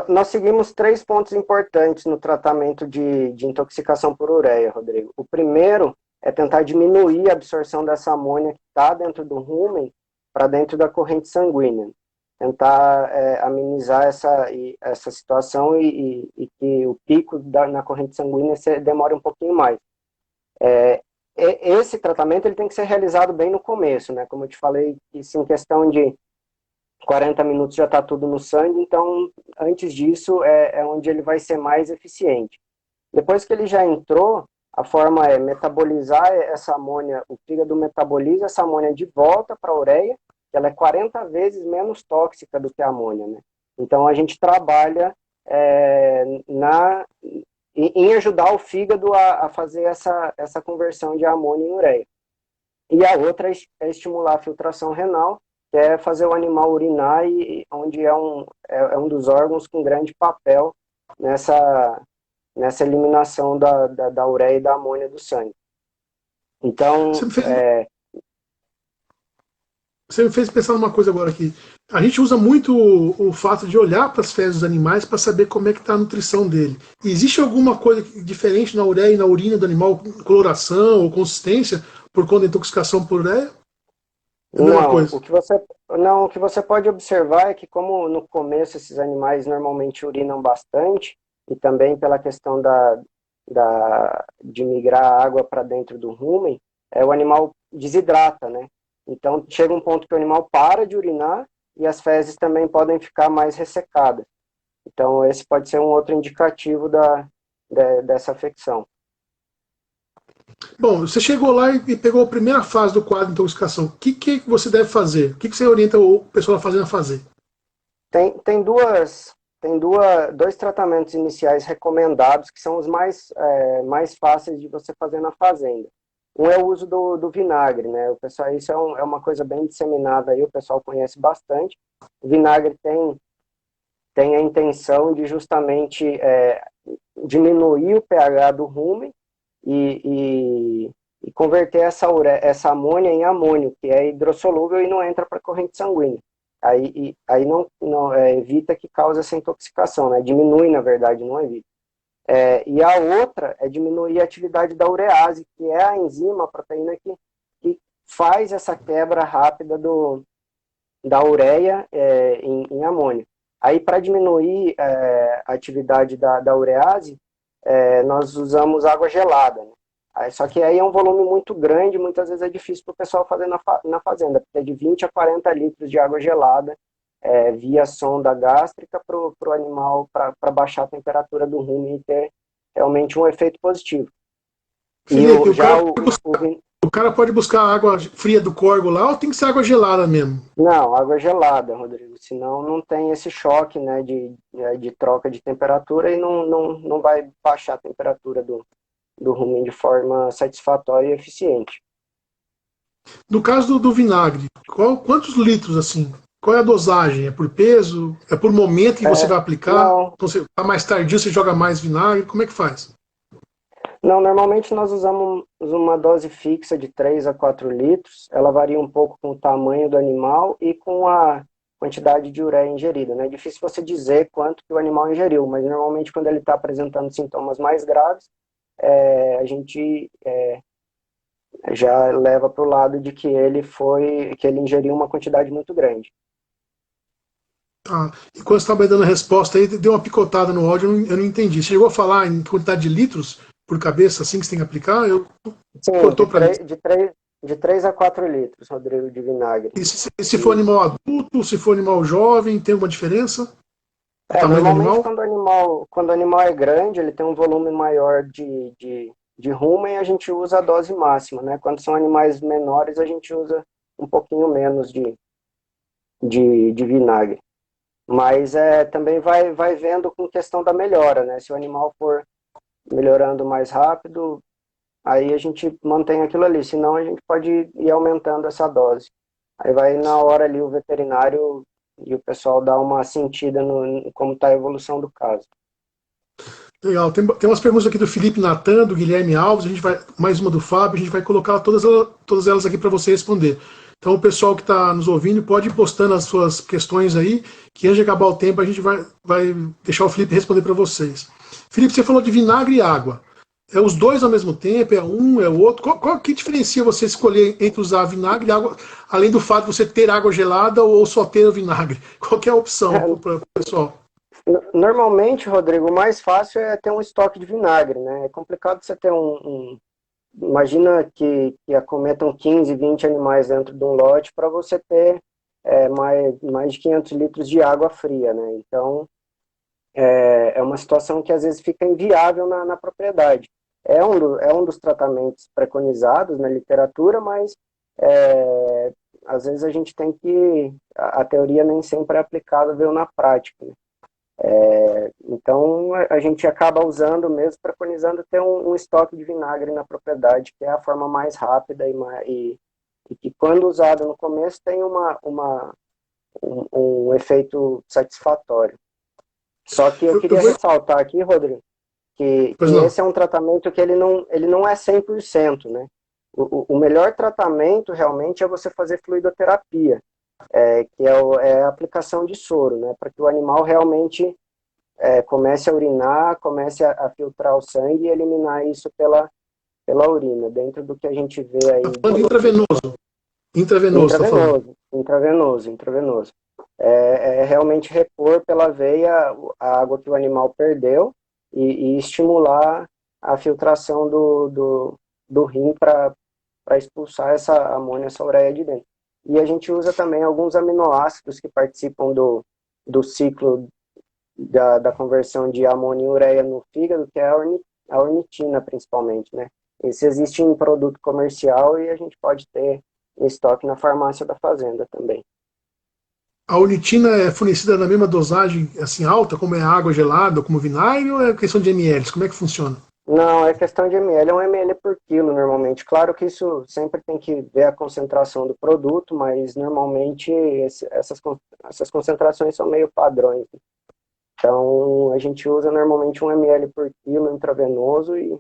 nós seguimos 3 pontos importantes no tratamento de intoxicação por ureia, Rodrigo. O primeiro é tentar diminuir a absorção dessa amônia que está dentro do rumen para dentro da corrente sanguínea. Tentar amenizar essa situação e que o pico na corrente sanguínea demore um pouquinho mais. Esse tratamento ele tem que ser realizado bem no começo, né? Como eu te falei, isso em questão de 40 minutos já está tudo no sangue, então antes disso é onde ele vai ser mais eficiente. Depois que ele já entrou, a forma é metabolizar essa amônia, o fígado metaboliza essa amônia de volta para a ureia, que ela é 40 vezes menos tóxica do que a amônia, né? Então a gente trabalha em ajudar o fígado a fazer essa conversão de amônia em ureia. E a outra é estimular a filtração renal, que é fazer o animal urinar, onde é um dos órgãos com grande papel nessa eliminação da ureia e da amônia do sangue. Você Então, me fez, você me fez pensar numa coisa agora aqui. A gente usa muito o fato de olhar para as fezes dos animais para saber como é que está a nutrição dele. Existe alguma coisa diferente na ureia e na urina do animal, coloração ou consistência, por conta da intoxicação por ureia? É a mesma não, coisa. o que você pode observar é que como no começo esses animais normalmente urinam bastante, e também pela questão de migrar a água para dentro do rumen, o animal desidrata, né? Então chega um ponto que o animal para de urinar e as fezes também podem ficar mais ressecadas. Então esse pode ser um outro indicativo dessa afecção. Bom, você chegou lá e pegou a primeira fase do quadro de intoxicação. O que você deve fazer? O que você orienta o pessoal a fazer? Dois tratamentos iniciais recomendados, que são os mais fáceis de você fazer na fazenda. Um é o uso do vinagre, né? O pessoal, isso é uma coisa bem disseminada aí, o pessoal conhece bastante. O vinagre tem a intenção de justamente diminuir o pH do rumen e converter essa amônia em amônio, que é hidrossolúvel e não entra para a corrente sanguínea. Aí não evita que cause essa intoxicação, né? Diminui, na verdade, não evita. E a outra é diminuir a atividade da urease, que é a enzima, a proteína que faz essa quebra rápida da ureia em amônio. Aí, para diminuir a atividade da urease, nós usamos água gelada, né? Só que aí é um volume muito grande, muitas vezes é difícil para o pessoal fazer na fazenda, porque é de 20 a 40 litros de água gelada via sonda gástrica para o animal, para baixar a temperatura do rumen e ter realmente um efeito positivo. Felipe, o cara pode buscar água fria do córrego lá ou tem que ser água gelada mesmo? Não, água gelada, Rodrigo, senão não tem esse choque, né, de troca de temperatura e não vai baixar a temperatura do rumen de forma satisfatória e eficiente. No caso do vinagre, quantos litros assim? Qual é a dosagem? É por peso? É por momento que você vai aplicar? Não. Então, você tá mais tardio, você joga mais vinagre? Como é que faz? Não, normalmente nós usamos uma dose fixa de 3 a 4 litros. Ela varia um pouco com o tamanho do animal e com a quantidade de ureia ingerida, né? É difícil você dizer quanto que o animal ingeriu, mas normalmente quando ele está apresentando sintomas mais graves, a gente já leva para o lado de que ele ingeriu uma quantidade muito grande. Tá. E quando você estava dando a resposta aí, deu uma picotada no áudio, eu não entendi. Você chegou a falar em quantidade de litros por cabeça, assim que você tem que aplicar? Sim, Cortou para mim. de 3 a 4 litros, Rodrigo, de vinagre. E se for animal adulto, se for animal jovem, tem alguma diferença? O tamanho do Normalmente animal? quando o animal é grande, ele tem um volume maior de rumen, a gente usa a dose máxima, né? Quando são animais menores, a gente usa um pouquinho menos de vinagre. Mas também vai vendo com questão da melhora, né? Se o animal for melhorando mais rápido, aí a gente mantém aquilo ali, senão a gente pode ir aumentando essa dose. Aí vai na hora ali o veterinário e o pessoal dá uma sentida no como está a evolução do caso. Legal. Tem umas perguntas aqui do Felipe Natan, do Guilherme Alves, a gente vai, mais uma do Fábio, a gente vai colocar todas elas aqui para você responder. Então o pessoal que está nos ouvindo pode ir postando as suas questões aí, que antes de acabar o tempo a gente vai deixar o Felipe responder para vocês. Felipe, você falou de vinagre e água. É os dois ao mesmo tempo? É um, é o outro? Qual que diferencia você escolher entre usar vinagre e água, além do fato de você ter água gelada ou só ter o vinagre? Qual que é a opção para o pessoal? Normalmente, Rodrigo, o mais fácil é ter um estoque de vinagre, né? É complicado você ter imagina que acometam 15, 20 animais dentro de um lote para você ter mais de 500 litros de água fria, né? Então, é uma situação que às vezes fica inviável na propriedade. É um dos tratamentos preconizados na literatura, mas às vezes a gente tem que... A teoria nem sempre é aplicável na prática, né? Então a gente acaba usando mesmo, preconizando ter um estoque de vinagre na propriedade, que é a forma mais rápida e que quando usado no começo tem um efeito satisfatório. Só que eu queria ressaltar aqui, Rodrigo, que esse é um tratamento que ele não é 100%, né? O melhor tratamento realmente é você fazer fluidoterapia, que é a aplicação de soro, né? Para que o animal realmente comece a urinar, comece a filtrar o sangue e eliminar isso pela urina, dentro do que a gente vê aí. Intravenoso. Intravenoso. É realmente repor pela veia a água que o animal perdeu e estimular a filtração do rim para expulsar essa amônia, essa ureia de dentro. E a gente usa também alguns aminoácidos que participam do ciclo da conversão de amônia em ureia no fígado, que é a ornitina, principalmente, né? Esse existe em produto comercial e a gente pode ter em estoque na farmácia da fazenda também. A ornitina é fornecida na mesma dosagem assim alta, como é a água gelada, como vinagre, ou é questão de ml? Como é que funciona? Não, é questão de ml, é 1 ml por quilo normalmente. Claro que isso sempre tem que ver a concentração do produto, mas normalmente essas concentrações são meio padrões. Então a gente usa normalmente 1 ml por quilo intravenoso e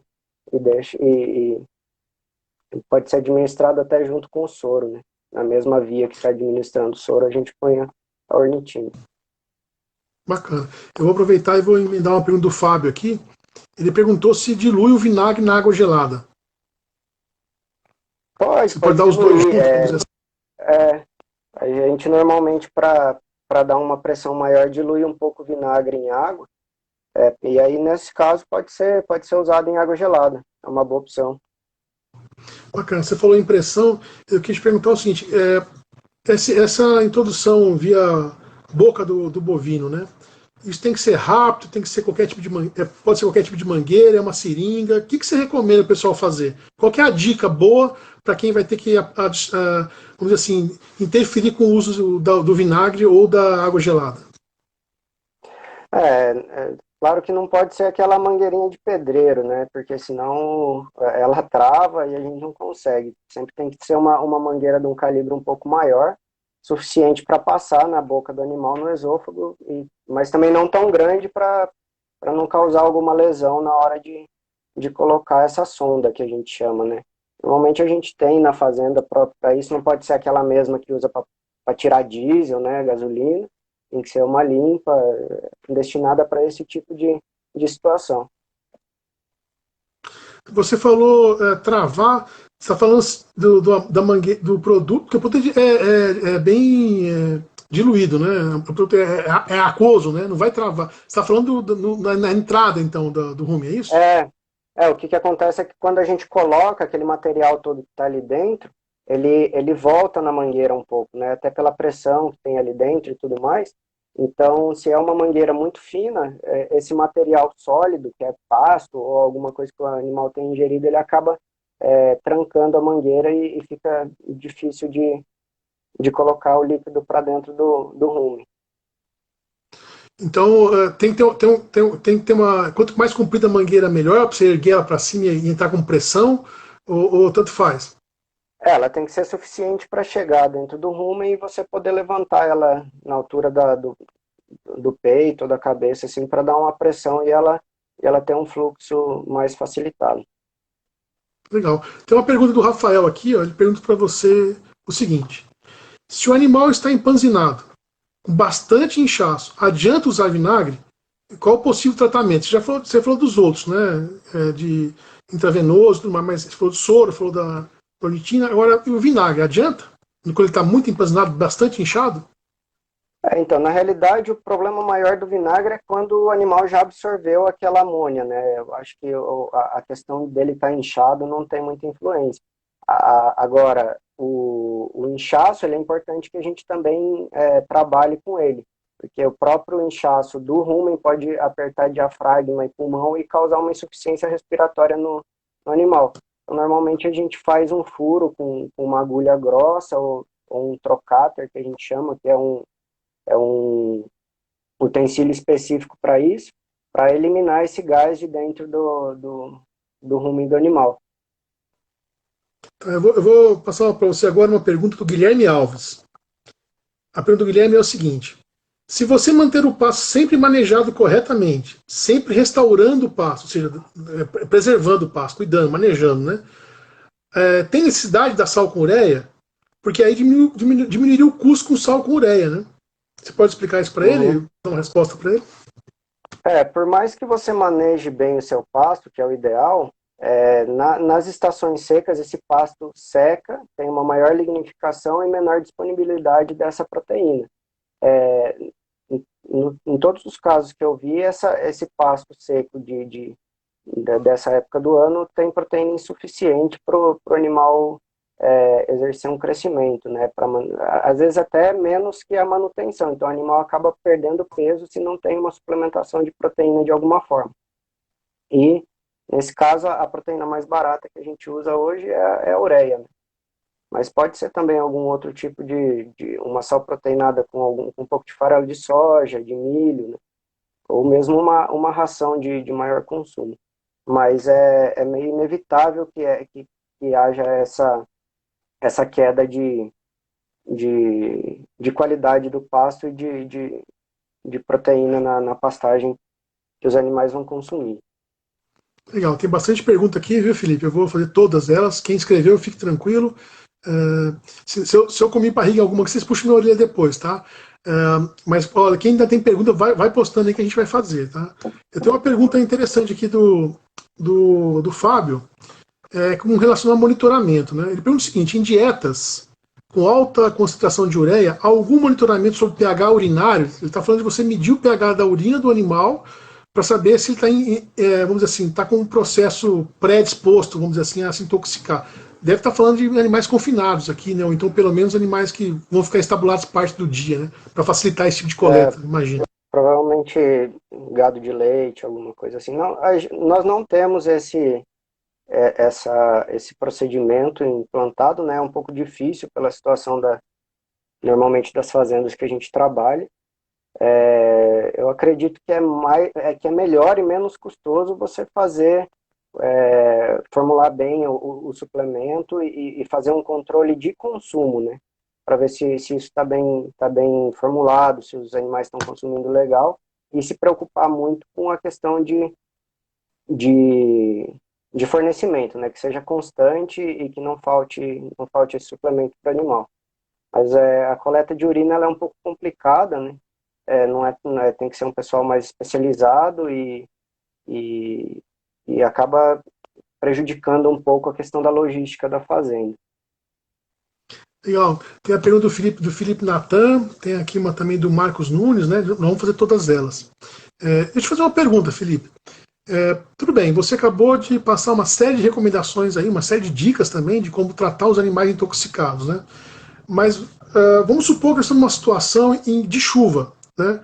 pode ser administrado até junto com o soro, né? Na mesma via que está administrando o soro, a gente põe a ornitina. Bacana. Eu vou aproveitar e vou emendar uma pergunta do Fábio aqui. Ele perguntou se dilui o vinagre na água gelada. Você pode Pode dar os dois diluir. juntos, vamos dizer assim. A gente normalmente, para dar uma pressão maior, dilui um pouco o vinagre em água. E aí, nesse caso, pode ser usado em água gelada. É uma boa opção. Bacana. Você falou em pressão. Eu quis te perguntar o seguinte: essa introdução via boca do bovino, né? Isso tem que ser rápido, tem que ser qualquer tipo de pode ser qualquer tipo de mangueira, é uma seringa. O que você recomenda o pessoal fazer? Qual que é a dica boa para quem vai ter que, vamos dizer assim, interferir com o uso do vinagre ou da água gelada? Claro que não pode ser aquela mangueirinha de pedreiro, né? Porque senão ela trava e a gente não consegue. Sempre tem que ser uma mangueira de um calibre um pouco maior, suficiente para passar na boca do animal, no esôfago, mas também não tão grande para não causar alguma lesão na hora de colocar essa sonda que a gente chama, né? Normalmente a gente tem na fazenda para isso, não pode ser aquela mesma que usa para tirar diesel, né? Gasolina. Tem que ser uma limpa, destinada para esse tipo de situação. Você falou travar, você está falando do produto, que o produto é bem diluído, né? O produto é aquoso, né? Não vai travar. Você está falando na entrada, então, do rumo, é isso? O que acontece é que quando a gente coloca aquele material todo que está ali dentro, ele volta na mangueira um pouco, né? Até pela pressão que tem ali dentro e tudo mais. Então, se é uma mangueira muito fina, esse material sólido, que é pasto ou alguma coisa que o animal tem ingerido, ele acaba trancando a mangueira e fica difícil de colocar o líquido para dentro do rume. Então, tem que tem que ter uma. Quanto mais comprida a mangueira, melhor, para você erguer ela para cima e entrar com pressão, ou tanto faz? Ela tem que ser suficiente para chegar dentro do rumen e você poder levantar ela na altura do peito, da cabeça, assim, para dar uma pressão e ela ter um fluxo mais facilitado. Legal. Tem uma pergunta do Rafael aqui, ó, ele pergunta para você o seguinte: se o animal está empanzinado, com bastante inchaço, adianta usar vinagre? Qual o possível tratamento? Você falou dos outros, né? De intravenoso, tudo mais, mas você falou do soro, falou da ornitina. Agora, e o vinagre, adianta? Quando ele está muito empanzinado, bastante inchado? Então, na realidade, o problema maior do vinagre é quando o animal já absorveu aquela amônia, né? Eu acho que a questão dele estar inchado não tem muita influência. Agora, o inchaço, ele é importante que a gente também trabalhe com ele, porque o próprio inchaço do rumen pode apertar diafragma e pulmão e causar uma insuficiência respiratória no animal. Então, normalmente a gente faz um furo com uma agulha grossa ou um trocáter, que a gente chama, que é um utensílio específico para isso, para eliminar esse gás de dentro do rumen do animal. Tá, eu vou passar para você agora uma pergunta do Guilherme Alves. A pergunta do Guilherme é o seguinte: se você manter o pasto sempre manejado corretamente, sempre restaurando o pasto, ou seja, preservando o pasto, cuidando, manejando, né? Tem necessidade da sal com ureia? Porque aí diminuiria o custo com sal com ureia, né? Você pode explicar isso para ele? Uhum. Dar uma resposta para ele? Por mais que você maneje bem o seu pasto, que é o ideal, nas estações secas esse pasto seca, tem uma maior lignificação e menor disponibilidade dessa proteína. em todos os casos que eu vi, esse pasto seco dessa época do ano tem proteína insuficiente para o animal exercer um crescimento, né? Às vezes até menos que a manutenção. Então o animal acaba perdendo peso se não tem uma suplementação de proteína de alguma forma. E nesse caso a proteína mais barata que a gente usa hoje é a ureia, né? Mas pode ser também algum outro tipo de uma sal proteinada com um pouco de farelo de soja, de milho, né? Ou mesmo uma ração de maior consumo. Mas é meio inevitável que haja essa queda de qualidade do pasto e de proteína na pastagem que os animais vão consumir. Legal, tem bastante pergunta aqui, viu, Felipe? Eu vou fazer todas elas. Quem escreveu, fique tranquilo. Se eu comi barriga alguma, que vocês puxem minha orelha depois, tá? Mas, olha, quem ainda tem pergunta, vai postando aí que a gente vai fazer, tá? Eu tenho uma pergunta interessante aqui do Fábio, com relação ao monitoramento, né? Ele pergunta o seguinte: em dietas com alta concentração de ureia, há algum monitoramento sobre o pH urinário? Ele está falando de você medir o pH da urina do animal para saber se ele está, vamos dizer assim, está com um processo predisposto, vamos dizer assim, a se intoxicar. Deve estar falando de animais confinados aqui, né? Ou então pelo menos animais que vão ficar estabulados parte do dia, né? Para facilitar esse tipo de coleta, imagina. Provavelmente gado de leite, alguma coisa assim. Não, nós não temos esse procedimento implantado, né? É um pouco difícil pela situação normalmente das fazendas que a gente trabalha. Eu acredito que é melhor e menos custoso você formular bem o suplemento e fazer um controle de consumo, né? Para ver se isso tá bem formulado, se os animais estão consumindo legal, e se preocupar muito com a questão de, de fornecimento, né? Que seja constante e que não falte esse suplemento para o animal. Mas a coleta de urina ela é um pouco complicada, né? Tem que ser um pessoal mais especializado e, e acaba prejudicando um pouco a questão da logística da fazenda. Legal. Tem a pergunta do Felipe Natan, tem aqui uma também do Marcos Nunes, né? Nós vamos fazer todas elas. Deixa eu te fazer uma pergunta, Felipe. Tudo bem, você acabou de passar uma série de recomendações aí, uma série de dicas também de como tratar os animais intoxicados, né? Mas vamos supor que estamos numa situação de chuva, né?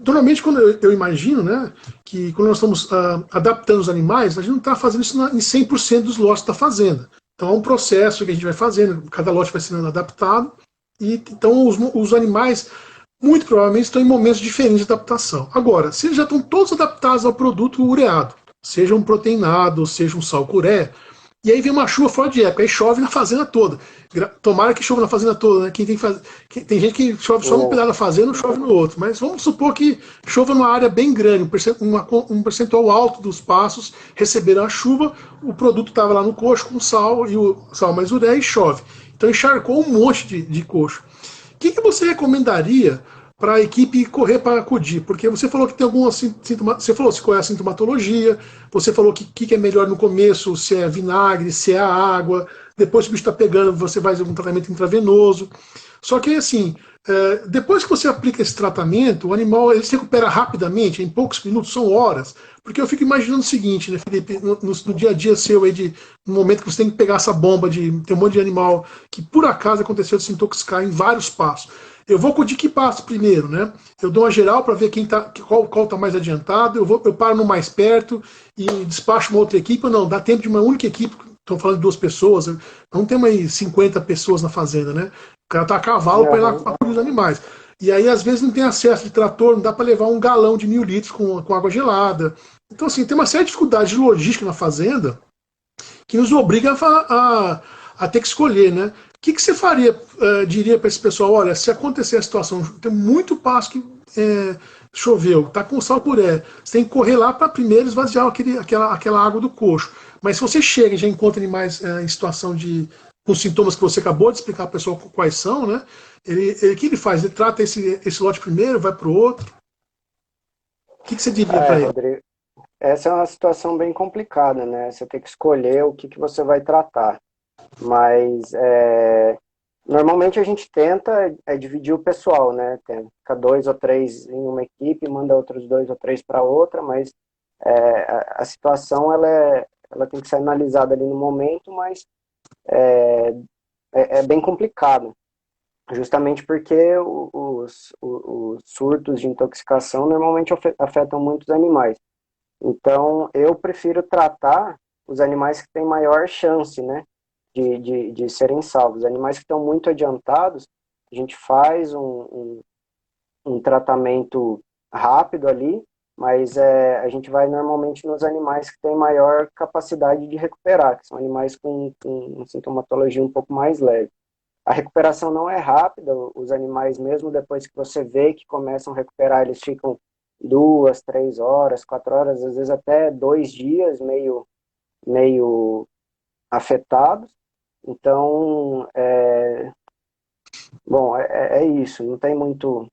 Normalmente, quando eu imagino, né, que quando nós estamos adaptando os animais, a gente não está fazendo isso em 100% dos lotes da fazenda. Então, é um processo que a gente vai fazendo, cada lote vai sendo adaptado, e então os animais, muito provavelmente, estão em momentos diferentes de adaptação. Agora, se eles já estão todos adaptados ao produto ureado, seja um proteinado, seja um salcuré, e aí vem uma chuva fora de época, aí chove na fazenda toda. Tomara que chova na fazenda toda, né? Tem gente que chove só num pedaço da fazenda, não chove no outro. Mas vamos supor que chova numa área bem grande, um percentual alto dos passos receberam a chuva, o produto estava lá no coxo com sal, e o sal mais ureia, e chove. Então encharcou um monte de coxo. O que você recomendaria para a equipe correr para acudir? Porque você falou que tem alguma você falou se qual é a sintomatologia, você falou que é melhor no começo, se é vinagre, se é a água, depois que o bicho está pegando, você vai fazer um tratamento intravenoso. Só que assim, depois que você aplica esse tratamento, o animal ele se recupera rapidamente, em poucos minutos, são horas. Porque eu fico imaginando o seguinte, né, Felipe, no dia a dia seu aí, no momento que você tem que pegar essa bomba de ter um monte de animal que por acaso aconteceu de se intoxicar em vários passos. Eu vou acudir que passo primeiro, né? Eu dou uma geral para ver qual está mais adiantado, eu paro no mais perto e despacho uma outra equipe, ou não, dá tempo de uma única equipe, estão falando de 2 pessoas, não tem aí 50 pessoas na fazenda, né? O cara tá a cavalo para ir lá acudir os animais. E aí, às vezes, não tem acesso de trator, não dá para levar um galão de 1.000 litros com água gelada. Então, assim, tem uma série de dificuldades de logística na fazenda que nos obriga a ter que escolher, né? O que você faria, diria para esse pessoal, olha, se acontecer a situação, tem muito passo que choveu, tá com sal puré, você tem que correr lá para primeiro esvaziar aquela água do coxo. Mas se você chega e já encontra animais em situação com sintomas que você acabou de explicar para o pessoal quais são, né? O que ele faz? Ele trata esse lote primeiro, vai para o outro. O que você diria para ele? Rodrigo, essa é uma situação bem complicada, né? Você tem que escolher o que você vai tratar. Mas Normalmente a gente tenta dividir o pessoal, né? Fica 2 ou 3 em uma equipe, manda outros 2 ou 3 para outra, mas a situação ela tem que ser analisada ali no momento, mas é bem complicado, justamente porque os surtos de intoxicação normalmente afetam muitos animais. Então, eu prefiro tratar os animais que têm maior chance, né, de serem salvos. Animais que estão muito adiantados, a gente faz um tratamento rápido ali, mas a gente vai normalmente nos animais que têm maior capacidade de recuperar, que são animais com sintomatologia um pouco mais leve. A recuperação não é rápida, os animais, mesmo depois que você vê que começam a recuperar, eles ficam 2, 3 horas, 4 horas, às vezes até 2 dias meio afetados. Então, bom, é isso, não tem muito.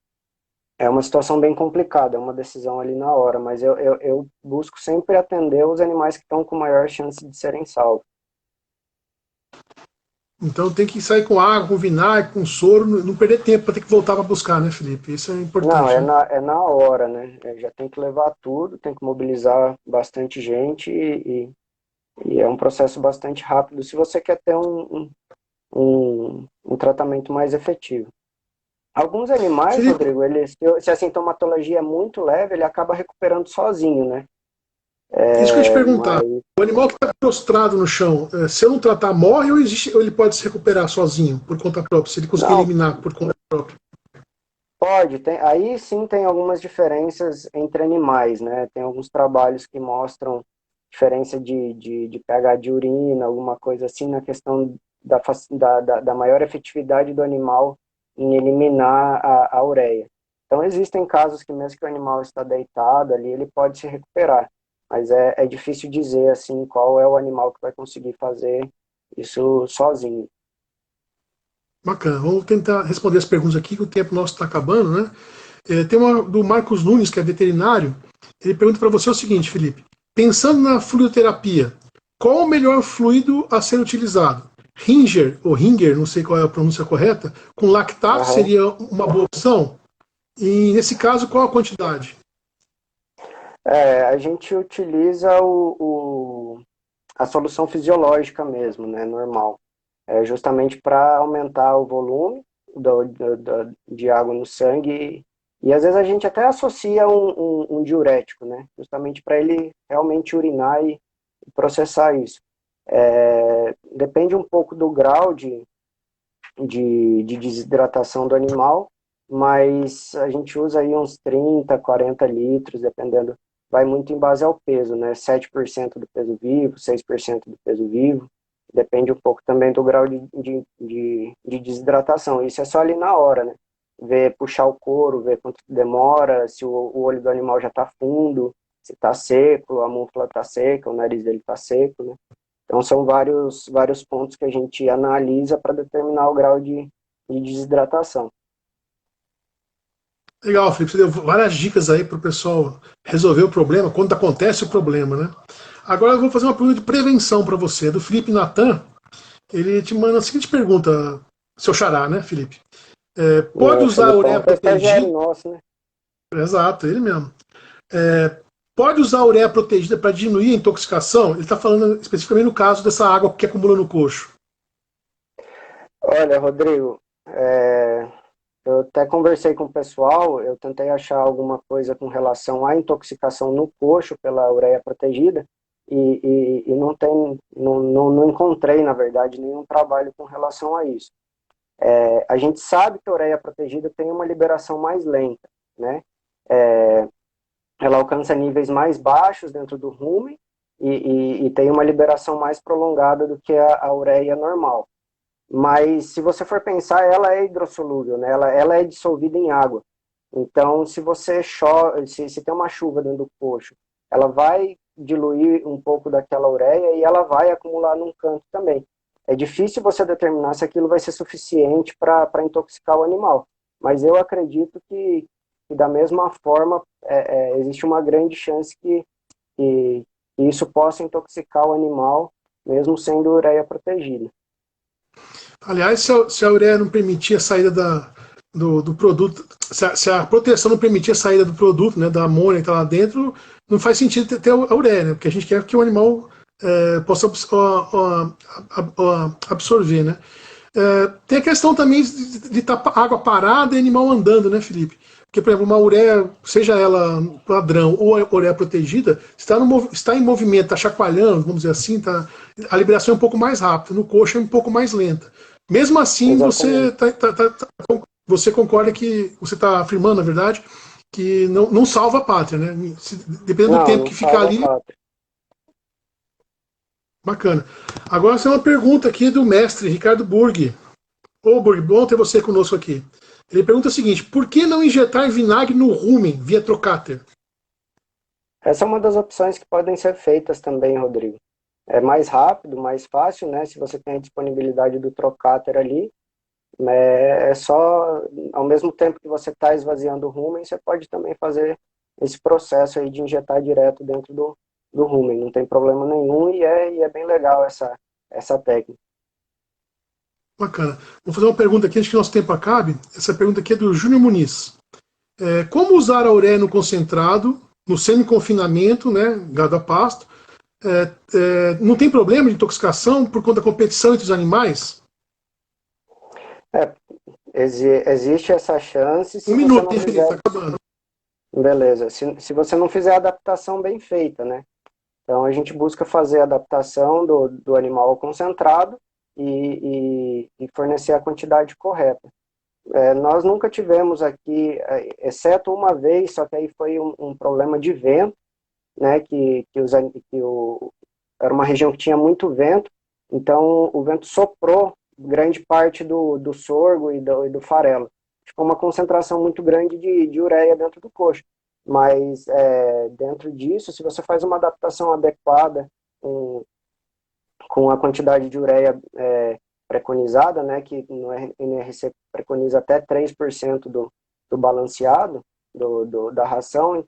É uma situação bem complicada, é uma decisão ali na hora, mas eu busco sempre atender os animais que estão com maior chance de serem salvos. Então tem que sair com água, com vinagre, com soro, não perder tempo para ter que voltar para buscar, né, Felipe? Isso é Não, importante, né? é na hora, né? Já tem que levar tudo, tem que mobilizar bastante gente e é um processo bastante rápido se você quer ter um tratamento mais efetivo. Alguns animais, Felipe, Rodrigo, se a sintomatologia é muito leve, ele acaba recuperando sozinho, né? isso que eu ia te perguntar. Mas, O animal que está prostrado no chão, se eu não tratar, morre ou ele pode se recuperar sozinho, por conta própria, se ele conseguir não, eliminar por conta própria? pode, aí sim tem algumas diferenças entre animais, né? Tem alguns trabalhos que mostram diferença de pH de urina, alguma coisa assim, na questão da maior efetividade do animal em eliminar a ureia. Então existem casos que mesmo que o animal está deitado ali, ele pode se recuperar, mas é difícil dizer assim qual é o animal que vai conseguir fazer isso sozinho. Bacana. Vamos tentar responder as perguntas aqui, que o tempo nosso está acabando, né? Tem uma do Marcos Nunes, que é veterinário. Ele pergunta para você o seguinte, Felipe: pensando na fluidoterapia, qual o melhor fluido a ser utilizado? Ringer, ou Ringer, não sei qual é a pronúncia correta, com lactato Aham. seria uma boa opção? E nesse caso, qual a quantidade? A gente utiliza a solução fisiológica mesmo, né, normal. Justamente para aumentar o volume de água no sangue. E às vezes a gente até associa um diurético, né, justamente para ele realmente urinar e processar isso. Depende um pouco do grau de desidratação do animal, mas a gente usa aí uns 30, 40 litros, dependendo, vai muito em base ao peso, né? 7% do peso vivo, 6% do peso vivo, depende um pouco também do grau de desidratação. Isso é só ali na hora, né? Ver, puxar o couro, ver quanto demora, se o olho do animal já está fundo, se está seco, a múscula está seca, o nariz dele está seco, né? Então, são vários pontos que a gente analisa para determinar o grau de desidratação. Legal, Felipe, você deu várias dicas aí para o pessoal resolver o problema, quando acontece o problema, né? Agora eu vou fazer uma pergunta de prevenção para você, é do Felipe Natan. Ele te manda a seguinte pergunta, seu xará, né, Felipe? Pode O usar a ureia Felipão que é estagiário protegida? nosso, né? Exato, ele mesmo. Pode usar a ureia protegida para diminuir a intoxicação? Ele está falando especificamente no caso dessa água que acumula no coxo. Olha, Rodrigo, eu até conversei com o pessoal, eu tentei achar alguma coisa com relação à intoxicação no coxo pela ureia protegida e não tem, não encontrei, na verdade, nenhum trabalho com relação a isso. A gente sabe que a ureia protegida tem uma liberação mais lenta, né? Ela alcança níveis mais baixos dentro do rumen e tem uma liberação mais prolongada do que a ureia normal. Mas se você for pensar, ela é hidrossolúvel, né? Ela é dissolvida em água. Então, se você chove, se tem uma chuva dentro do coxo, ela vai diluir um pouco daquela ureia e ela vai acumular num canto também. É difícil você determinar se aquilo vai ser suficiente para intoxicar o animal. Mas eu acredito que da mesma forma, existe uma grande chance que isso possa intoxicar o animal, mesmo sendo ureia protegida. Aliás, se a ureia não permitir a saída do produto, se a proteção não permitir a saída do produto, né, da amônia que está lá dentro, não faz sentido ter a ureia, né? Porque a gente quer que o animal possa absorver, né? Tem a questão também de estar água parada e animal andando, né, Felipe? Porque, por exemplo, uma ureia, seja ela padrão ou a ureia protegida, está em movimento, está chacoalhando, vamos dizer assim, a liberação é um pouco mais rápida, no coxo é um pouco mais lenta. Mesmo assim, Exatamente. você concorda que você está afirmando, na verdade, que não salva a pátria, né? Dependendo do Não, tempo não que ficar salva a ali, pátria. bacana. Agora, tem uma pergunta aqui do mestre Ricardo Burg. Ô, Burg, bom ter você conosco aqui. Ele pergunta o seguinte: por que não injetar vinagre no rumen via trocáter? Essa é uma das opções que podem ser feitas também, Rodrigo. É mais rápido, mais fácil, né? Se você tem a disponibilidade do trocáter ali, é só, ao mesmo tempo que você está esvaziando o rumen, você pode também fazer esse processo aí de injetar direto dentro do rumen. Não tem problema nenhum e é bem legal essa técnica. Bacana. Vou fazer uma pergunta aqui, acho que nosso tempo acabe. Essa pergunta aqui é do Júnior Muniz. Como usar a ureia no concentrado, no semi-confinamento, né, gado a pasto? Não tem problema de intoxicação por conta da competição entre os animais? É, existe essa chance Um se você minuto, não hein, Felipe? Tá fizer. acabando. Beleza. Se você não fizer a adaptação bem feita, né? Então a gente busca fazer a adaptação do animal ao concentrado e fornecer a quantidade correta. Nós nunca tivemos aqui, exceto uma vez, só que aí foi um problema de vento, né? Era uma região que tinha muito vento, então o vento soprou grande parte do sorgo e do farelo. Ficou uma concentração muito grande de ureia dentro do coxo. Mas dentro disso, se você faz uma adaptação adequada com a quantidade de ureia preconizada, né, que no NRC preconiza até 3% do balanceado da ração,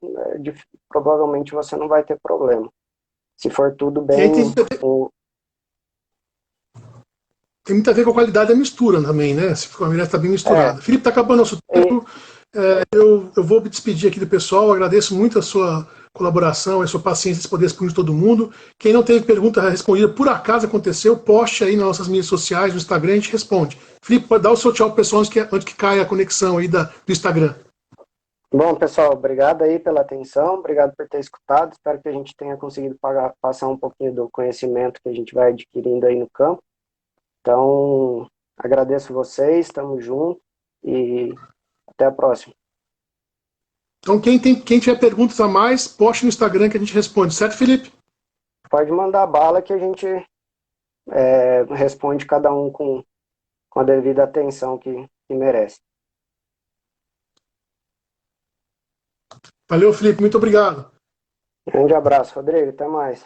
provavelmente você não vai ter problema. Se for tudo E aí bem. tem muito a ver com a qualidade da mistura também, né? Se a milhar está bem É, misturada. Felipe, está acabando nosso e, tempo. Eu vou me despedir aqui do pessoal. Agradeço muito a sua colaboração, a sua paciência de poder responder todo mundo. Quem não teve pergunta respondida, por acaso aconteceu, poste aí nas nossas mídias sociais, no Instagram, a gente responde. Felipe, pode dar o seu tchau pro pessoal antes que caia a conexão aí do Instagram. bom, pessoal, obrigado aí pela atenção, obrigado por ter escutado. Espero que a gente tenha conseguido passar um pouquinho do conhecimento que a gente vai adquirindo aí no campo. Então, agradeço vocês, estamos juntos e até a próxima. Então, quem tiver perguntas a mais, poste no Instagram que a gente responde, certo, Felipe? Pode mandar bala que a gente responde cada um com a devida atenção que merece. Valeu, Felipe, muito obrigado. Grande abraço, Rodrigo, até mais.